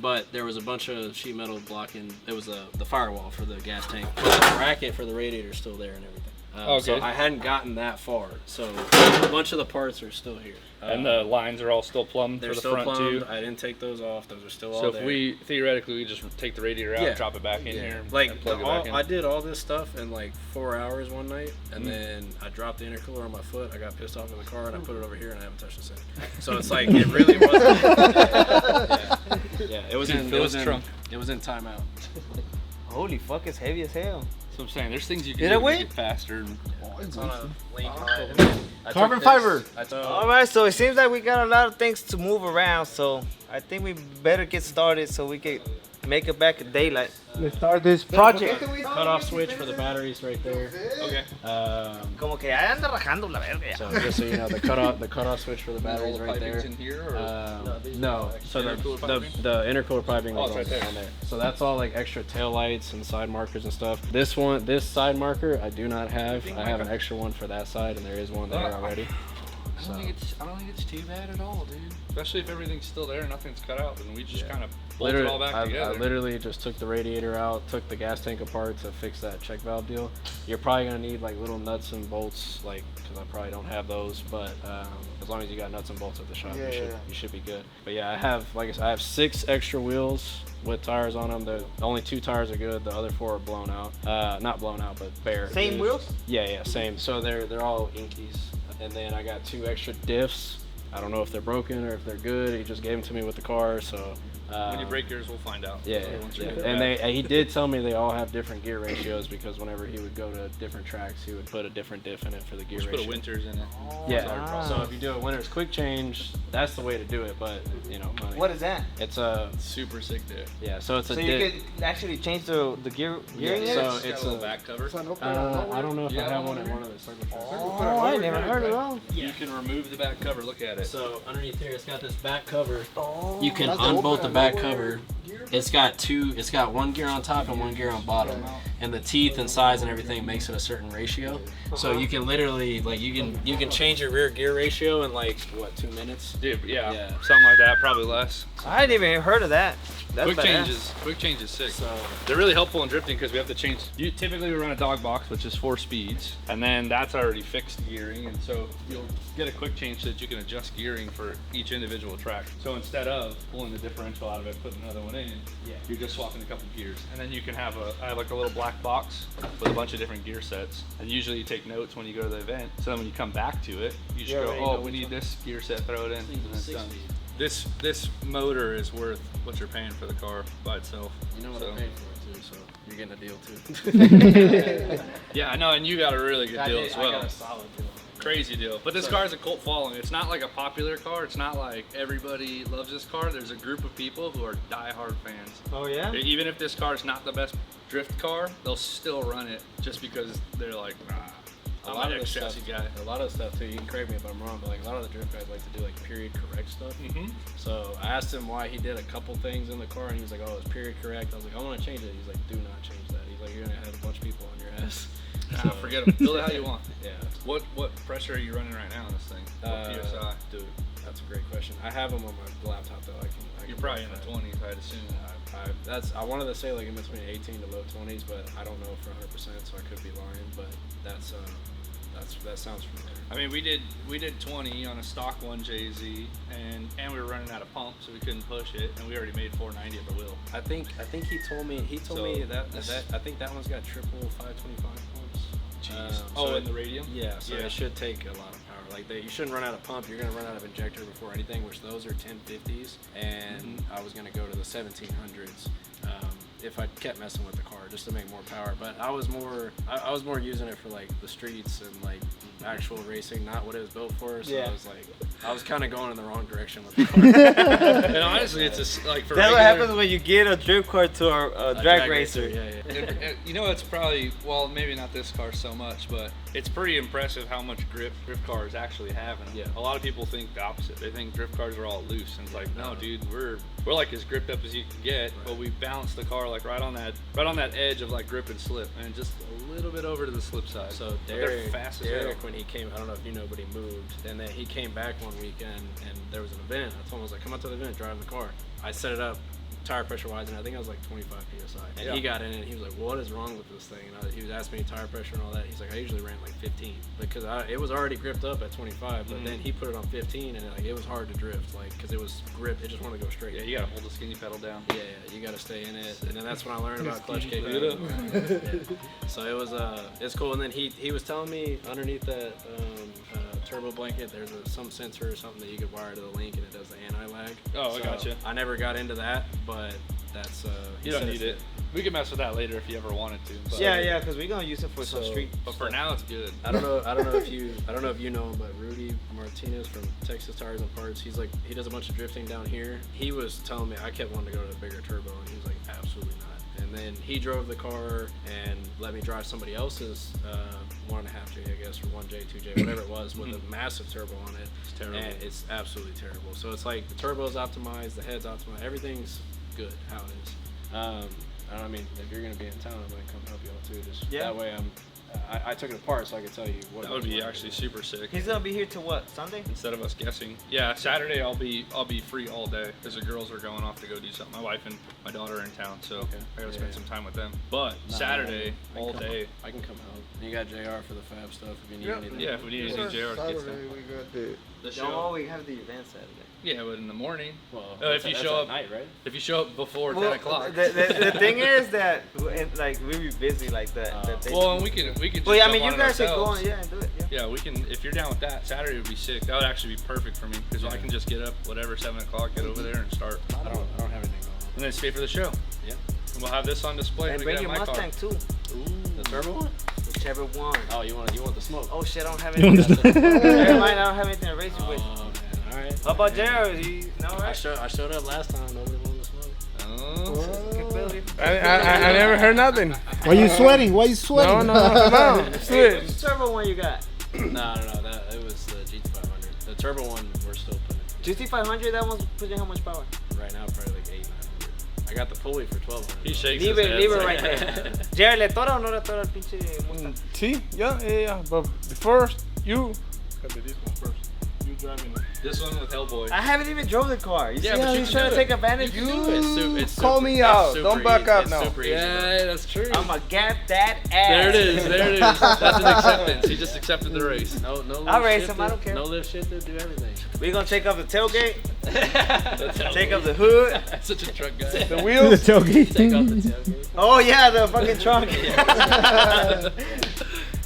But there was a bunch of sheet metal blocking. It was the firewall for the gas tank. But the bracket for the radiator is still there and everything. So Okay. I hadn't gotten that far. So a bunch of the parts are still here. And the lines are all still plumbed They're for the still front plumbed. too. I didn't take those off. Those are still all So there. if we theoretically we just take the radiator out, Yeah. drop it back in here, and like plug it back in. I did all this stuff in like 4 hours one night, and Mm-hmm. then I dropped the intercooler on my foot. I got pissed off in the car, and I put it over here, and I haven't touched it since. So it's like it really wasn't. Yeah, it was Dude, in Phil's trunk. It was in timeout. Holy fuck, it's heavy as hell. So I'm saying there's things you Did can it do to weigh? make it faster. And It's on a link. Carbon fiber. All right, so it seems like we got a lot of things to move around. So I think we better get started so we can make it back in daylight. Let's start this project. Cutoff switch for the batteries right there. Okay. Como que ya anda rajando la verga. ya. So just so you know, the cutoff switch for the batteries right there. In here, or? No, so Intercooler piping? the intercooler piping Oh, is it's right there. on there. So that's all like extra tail lights and side markers and stuff. This side marker I do not have. I have an extra one for that side, and there is one there already. I don't think it's too bad at all, dude. Especially if everything's still there, nothing's cut out, and we just kind of bolt it all back I together. literally just took the radiator out, took the gas tank apart to fix that check valve deal. You're probably gonna need like little nuts and bolts, like, because I probably don't have those, but as long as you got nuts and bolts at the shop, you should be good. But yeah, I have, like I said, I have 6 extra wheels with tires on them. The only 2 tires are good. The other 4 are blown out. Not blown out, but bare. Same wheels? Yeah, same. So they're all Inkies. And then I got 2 extra diffs. I don't know if they're broken or if they're good. He just gave them to me with the car, so. When you break yours, we'll find out. Yeah. And he did tell me they all have different gear ratios because whenever he would go to different tracks, he would put a different diff in it for the gear Just ratio. put a Winters in it. Yeah. So if you do a winter's quick change, that's the way to do it. But you know, money. What is that? It's a Super sick there. So it's a So you could actually change the gearing in it? So It's it's got a little a back cover. I don't know if I have one at one of the circle tracks. Oh, I never heard of that. You can remove the back cover. Look at it. So underneath here, it's got this back cover. Oh, You can unbolt the back cover. It's got 1 gear on top and 1 gear on bottom, and the teeth and size and everything makes it a certain ratio. So you can literally you can change your rear gear ratio in like what 2 minutes. Dude, yeah, something like that, probably less. I hadn't even heard of that. That's Quick change is sick. So They're really helpful in drifting because we have to change. Typically we run a dog box, which is 4 speeds, and then that's already fixed gearing, and so you'll get a quick change so that you can adjust gearing for each individual track. So instead of pulling the differential out of it, putting another one in, you're just swapping a couple gears, and then you can have I have like a little black box with a bunch of different gear sets, and usually you take notes when you go to the event. So then when you come back to it, you just go, oh, we need this gear set, throw it in, and it's done. This motor is worth what you're paying for the car by itself. you know what I'm paying for it too, so you're getting a deal too. Yeah, I know, and you got a really good deal as I got well. a solid deal. Crazy deal. But this car has a cult following. It's not like a popular car. It's not like everybody loves this car. There's a group of people who are diehard fans. Oh, yeah? Even if this car is not the best drift car, they'll still run it just because they're like, I'm an ex-chassis guy. A lot of stuff too. You can correct me if I'm wrong, but like a lot of the drift guys like to do like period correct stuff. Mm-hmm. So I asked him why he did a couple things in the car, and he was like, "Oh, it's period correct." I was like, "I want to change it." He's like, "Do not change that." He's like, "You're gonna have a bunch of people on your ass." Nah, forget them. Build it how you want. Yeah. What pressure are you running right now on this thing? What PSI? Dude, that's a great question. I have them on my laptop though. I can You're probably in the 20s, I'd assume. I wanted to say like in between 18 to low 20s, but I don't know for 100%, so I could be lying. But that sounds familiar. I mean, we did 20 on a stock 1JZ, and we were running out of pump, so we couldn't push it, and we already made 490 at the wheel. I think he told me that I think that one's got triple 525 pumps. Jeez. In the radium? Yeah, so it should take a lot of power. Like you shouldn't run out of pump. You're gonna run out of injector before anything, which those are 1050s, and I was gonna go to the 1700s. If I kept messing with the car just to make more power, but I was more using it for like the streets and like actual racing, not what it was built for. So I was kind of going in the wrong direction with the car. And honestly, it's just like for That's what regular, happens when you get a drift car to a drag racer. Yeah. you know, it's probably, well, maybe not this car so much, but it's pretty impressive how much grip drift cars actually have in them. Yeah. A lot of people think the opposite. They think drift cars are all loose, and it's like, no, dude, we're like as gripped up as you can get, but we balance the car like right on that edge of like grip and slip, and just a little bit over to the slip side. So they're fast as hell. when he came, I don't know if you know, but he moved, and then he came back one weekend, and there was an event. I told him, I was like, come out to the event, drive the car. I set it up tire pressure wise, and I think I was like 25 psi. And he got in it, and he was like, what is wrong with this thing? And he was asking me tire pressure and all that. He's like, I usually ran like 15 because it was already gripped up at 25, but then he put it on 15, and it was hard to drift, like, because it was gripped. It just wanted to go straight. Yeah, you gotta hold the skinny pedal down. Yeah, you gotta stay in it, and then that's when I learned about clutch K. So it was it's cool. And then he was telling me underneath that turbo blanket, there's some sensor or something that you could wire to the link, and it does the anti-lag. Oh, I gotcha. I never got into that, but that's You don't need it. We can mess with that later if you ever wanted to. But Yeah, because we're gonna use it for some street. But for now, it's good. I don't know if you know him, but Rudy Martinez from Texas Tires and Parts, he does a bunch of drifting down here. He was telling me, I kept wanting to go to the bigger turbo, and he was like, absolutely not. And and then he drove the car and let me drive somebody else's 1.5J, I guess, or 1J, 2J, whatever it was, with a massive turbo on it. It's terrible. And it's absolutely terrible. So it's like the turbo's optimized, the head's optimized, everything's good how it is. I mean, if you're gonna be in town, I'm gonna come help you out too. Just that way, I took it apart so I could tell you what. That would be actually super sick. He's gonna be here till what? Sunday? Instead of us guessing. Yeah, Saturday I'll be free all day because the girls are going off to go do something. My wife and my daughter are in town, so I gotta spend some time with them. But Saturday all day. I can come help. You got JR for the fab stuff if you need anything. Yeah, if we need anything, JR gets them. We got the No, we have the event Saturday. Yeah, but in the morning. Well, if you show up at night, right? If you show up before 10 o'clock. The thing is that like we be busy like that. Well, and we could just well, I jump mean, on you it guys should go ourselves. on, yeah, and do it. Yeah. Yeah, we can. If you're down with that, Saturday would be sick. That would actually be perfect for me because I can just get up, whatever, 7 o'clock, get over there and start. I don't have anything going on. And then stay for the show. Yeah. And we'll have this on display. And when bring we your get in my Mustang car. too. Ooh, the turbo one? Whichever one. Oh, you want the smoke? Oh shit, I don't have anything. Never mind, I don't have anything to race you with. Oh man, all right. How about Jared? You know, I right? showed up last time. Nobody wanted to smoke. Oh. I never heard nothing. Why you sweating? Why you sweating? No. Hey, which turbo one you got? No. It was the GT500. The turbo one, we're still putting. GT500, that one's pushing how much power? Right now, probably like 800-900. I got the pulley for 1200. He shakes Leave his it head. right there. Jared, ¿le tora o no le tora el pinche Mustang? See? Yeah. But first, you. You driving this one with Hellboy. I haven't even drove the car. You Yeah, see but how you he's can trying do to it. take advantage? It's Call super, me it's out. super Don't back easy. up It's now. super easy, Yeah, that's true. I'm gonna gap that ass. There it is. That's an acceptance. He just accepted the race. No lift I'll race him, shifted, I don't care. No lift shifted, do everything. We're gonna take off the tailgate, take off the hood. That's such a truck guy. The wheels. Take off the tailgate. Oh yeah, the fucking trunk.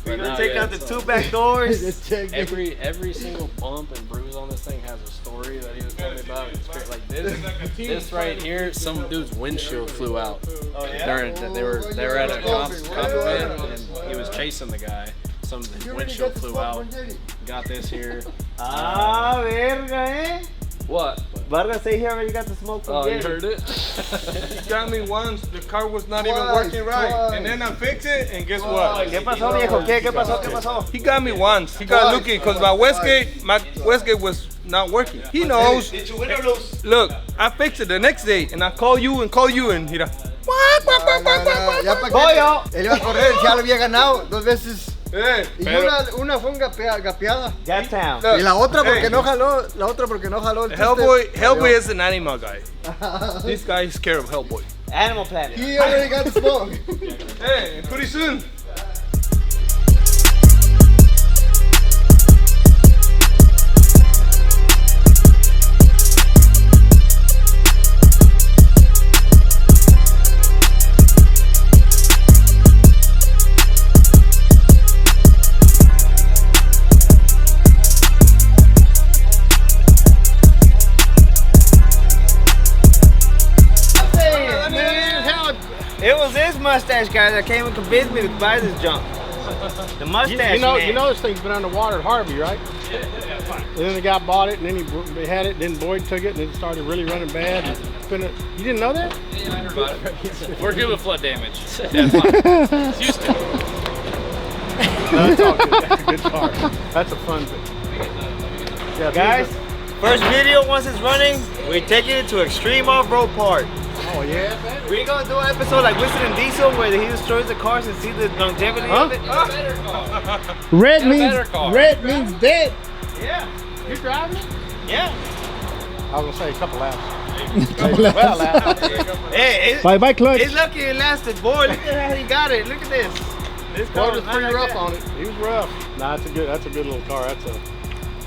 We're gonna No, take yeah, out the it's two back doors. Every single bump and bruise on this thing has a story that he was telling me about. It's great. Like this right here, some dude's windshield flew out. Oh yeah. They were at a comp event and he was chasing the guy. His windshield flew out. Got this here. Ah, verga, eh? What? Vargas say he already got the smoke from Oh, you Gary. heard it? He got me once. The car was not even working right. And then I fixed it, and guess what? ¿Qué pasó, viejo? ¿Qué pasó? ¿Qué pasó? He got me once. He got looking because my Westgate was not working. He knows. Did your window loose? Look, I fixed it the next day, and I call you, and he Ya para Pollo. Él iba a correr, ya lo había ganado 2 veces. Y Pero una fue gapeada. Gap town. Y la otra porque no jaló, el Hellboy is an animal guy. This guy is scared of Hellboy. Animal Planet. He already got the smoke. Hey, pretty soon. It was this mustache guy that came and convinced me to buy this junk. The mustache man. You know this thing's been underwater at Harvey, right? Yeah, fine. And then the guy bought it, and then they had it. Then Boyd took it, and it started really running bad. You didn't know that? Yeah, I heard about it. We're good with flood damage. That's fine. It's Houston. No, that's all good. That's a good car. That's a fun thing. Yeah, Guys, first video once it's running, we're taking it to extreme off-road park. Oh yeah. We're gonna do an episode like Winston and Diesel where he destroys the cars and see the longevity of it. Red better car. means dead. Yeah. You driving it? Yeah. I was gonna say a couple laps. Well, laps. Hey, Bye clutch. it's lucky it lasted, boy. Look at how he got it. Look at this. This car Boyd was not pretty like rough that. on it. He was rough. Nah, that's a good little car.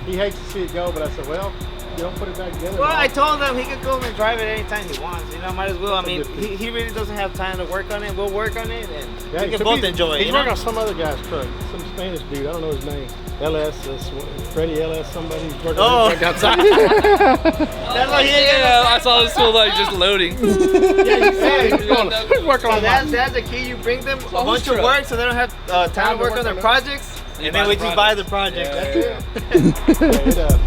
He hates to see it go, but I said, well, you don't put it back together. Well, I told him he could go and drive it anytime he wants. You know, might as well. I mean, he really doesn't have time to work on it. We'll work on it, and we can both enjoy it. He's You know? working on some other guy's truck, some Spanish dude. I don't know his name. Freddylsx, somebody. He's working on his truck outside. That's why he ain't Yeah, I saw this fool like just loading. He's working So on that's the key. You bring them a bunch of work so they don't have time to work on their projects, and then we just buy the project. That's it.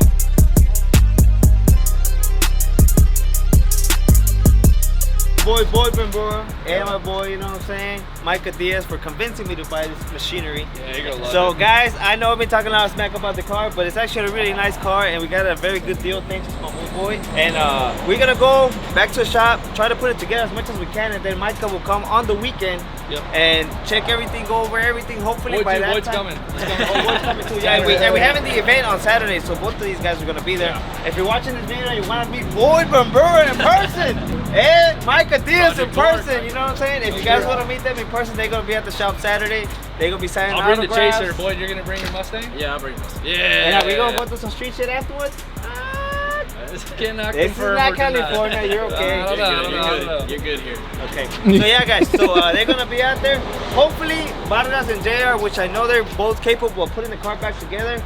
your boy Bambura, and my boy, you know what I'm saying, Micah Diaz, for convincing me to buy this machinery. Yeah, you're gonna love So it. guys, I know I've been talking a lot of smack about the car, but it's actually a really nice car, and we got a very good deal thanks to my boy. And we're gonna go back to the shop, try to put it together as much as we can, and then Micah will come on the weekend and check everything, go over everything. Hopefully by that Boyd's time. coming. He's coming. Oh, Boyd's coming too. Yeah, and we're having the event on Saturday, so both of these guys are gonna be there. If you're watching this video and you want to meet Boyd Bambura in person and Micah Diaz in person, you know what I'm saying? If you guys want to meet them in person, they're gonna be at the shop Saturday. They're gonna be signing I'll bring the autographs. chaser. Boyd, you're gonna bring your Mustang? Yeah, I'll bring this. Yeah. And are we gonna go do some street shit afterwards? This cannot This is confirm not or deny. California. You're okay. I don't know. You're good here. Okay. So yeah, guys. So they're gonna be out there. Hopefully, Vargas and JR, which I know they're both capable of putting the car back together.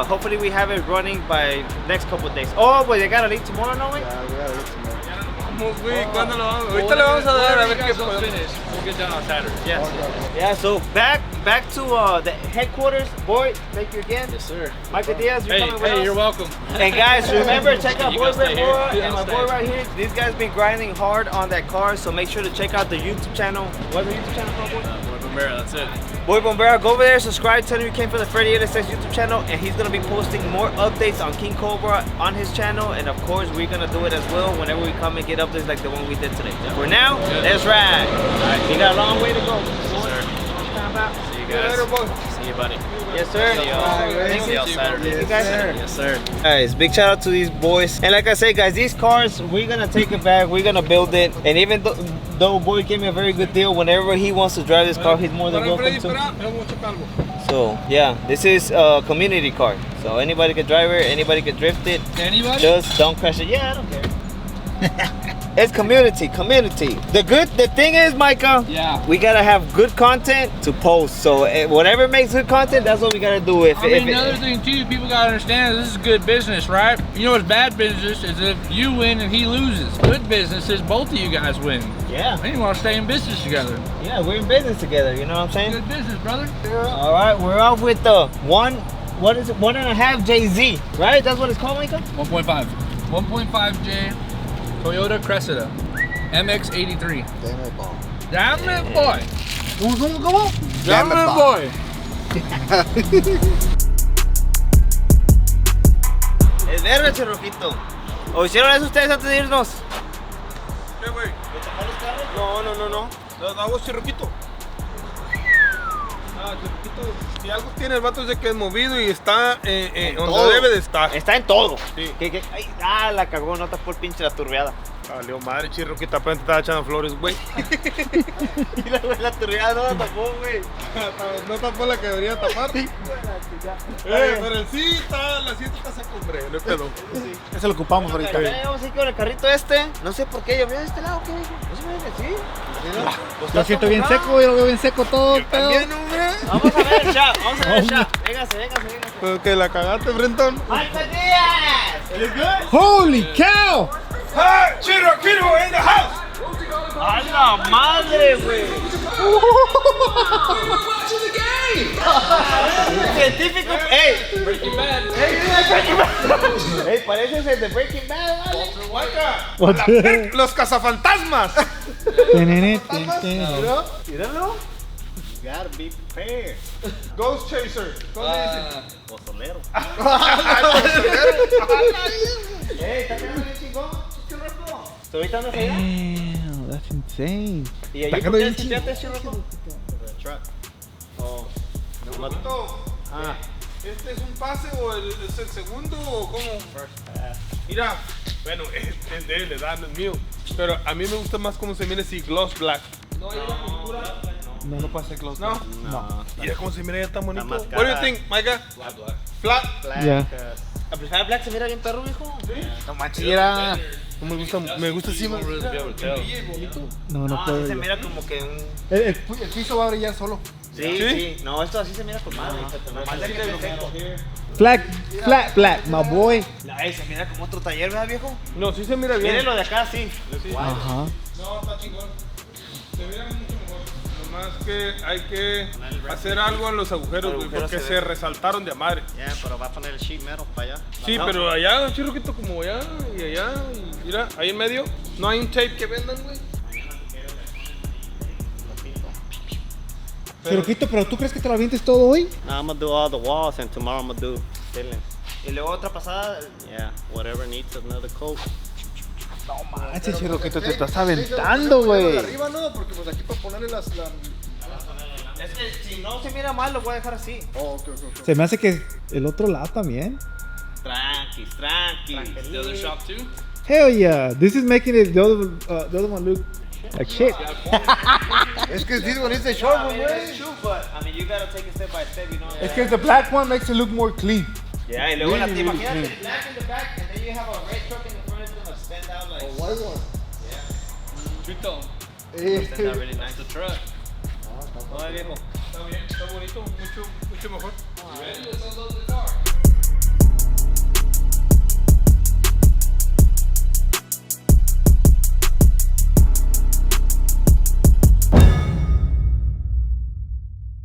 Hopefully, we have it running by next couple of days. Oh, but they gotta leave tomorrow, no way. Yeah, we gotta leave tomorrow. ¿Cuándo lo vamos? Well, Ahorita le vamos a dar a whatever ver you qué guys don't podemos. finish. We'll get done on Saturday. Yes. Yeah. So back to the headquarters. Boy, thank you again. Yes, sir. Michael Diaz, you're coming with us. Hey, you're welcome. And guys, remember, check out You Boy guys stay here. Bambura Yeah, and my I'll boy stay. right here. These guys been grinding hard on that car, so make sure to check out the YouTube channel. What's the YouTube channel called, Boy? Boy Bambura, that's it. Boy Bambura, go over there, subscribe, tell him you came from the Freddylsx YouTube channel, and he's gonna be posting more updates on King Cobra on his channel, and of course we're gonna do it as well whenever we come and get updates like the one we did today. For now, let's ride. You got a long way to go. Yes, sir. See you guys. See you, buddy. Yes, sir. See y'all. See y'all Saturday. Thank you, guys. Yes, sir. Guys, big shout out to these boys. And like I said, guys, these cars, we're gonna take it back, we're gonna build it. And even though Boy gave me a very good deal, whenever he wants to drive this car, he's more than welcome to. So yeah, this is a community car. So anybody can drive it, anybody can drift it. Anybody? Just don't crash it. Yeah, I don't care. It's community. The thing is, Micah, Yeah. we gotta have good content to post. So whatever makes good content, that's what we gotta do. I mean, another thing too, people gotta understand this is good business, right? You know what's bad business is if you win and he loses. Good business is both of you guys win. Yeah, Then you want to stay in business together. yeah, we're in business together. You know what I'm saying? Good business, brother. All right, we're out with the 1.5 JZ, right? That's what it's called, Micah? 1.5. 1.5J Toyota Cressida MX-83. Damn it, ball. Damn it, boy. ¿Cómo? Damn it, boy. El verde, Chirrojito. ¿O hicieron eso ustedes antes de irnos? ¿Qué, güey? No. Los hago chirroquito. Chirroquito. Si algo tiene el vato es de que es movido y está donde todo. debe de estar. Está en todo. Sí. Ay, la cagó, no tapó el pinche la turbeada. Salió madre, chirroquito, apenas te estaba echando flores, güey. Y la turbeada no la tapó, güey. No tapó la que debería tapar. Pero el sí está, la sí está seco, hombre, no hay pedo. Eso lo ocupamos ahorita. Vamos a ir con el carrito este. No sé por qué llovió de este lado, ¿qué? No se me ve así. Lo siento bien seco, yo lo veo bien seco todo el pedo. También, hombre. Vamos a ver el shot, Véngase. Pero que la cagaste, Brenton. ¡Michael Díaz! Holy cow! ¡Ah! ¡Chirroquito in the house! ¡A la madre, güey! Científico. ¡Ey! Breaking Bad. ¡Ey! Pareces el de Breaking Bad, ¿vale? ¡Los cazafantasmas! Míralo. Gotta be prepared. Ghost Chaser. ¿Cómo se dice? Pozolero. ¡Ey! ¿Está quedando bien chingón? ¡Chirroco! ¿Te ahorita andas allá? Damn, that's insane. ¿Y ahí por qué chichaste, Chirroco? The truck. Oh. Ah. ¿Este es un pase o es el segundo o cómo? Mira, bueno, es de él, le dan el mío. Pero a mí me gusta más cómo se mira si gloss black. No hay una pintura. No puede ser gloss black. No. Mira cómo se mira ya tan bonito. más What do you cara. think, Micah? Flat. Yeah. ¿Amplifier Black se mira bien perro, hijo? No manches, era. Me gusta así más. No, no Así puedo. se yo. mira como que un... El piso va a brillar solo. Sí. No, esto así se mira con madre. Nomás le queda el efecto. Flat, my boy. Ay, se mira como otro taller, ¿verdad, viejo? No, sí se mira bien. Miren lo de acá, sí. Ajá. No, está chingón. Se mira mucho mejor. Nomás que hay que hacer algo en los agujeros, güey, porque se resaltaron de a madre. Yeah, pero va a poner el sheet metal para allá. Sí, No. pero allá, chirroquito, como allá y allá. Y mira, ahí en medio, no hay un tape que vendan, güey. Chiroquito, pero ¿tú crees que te lo avientes todo hoy? Now I'm gonna do all the walls and tomorrow I'm gonna do ceilings. Y luego otra pasada. Yeah, whatever needs another coat. No manches, Chiroquito, te estás aventando, güey. Arriba no, porque pues aquí para ponerle las... Es que si no se mira mal, lo voy a dejar así. Oh, ok. Se me hace que el otro lado también. Tranqui. The other shop too? Hell yeah, this is making it the other one look like shit. Es que this one is the short one, It's güey. true, but I mean, you gotta take it step by step, you know. Es que the black one makes it look more clean. Yeah, y luego Really, really imagínate clean. black in the back, and then you have a red truck in the front, it's gonna stand out like. White one. Chito. Stand out really nice. It's a truck. No, viejo.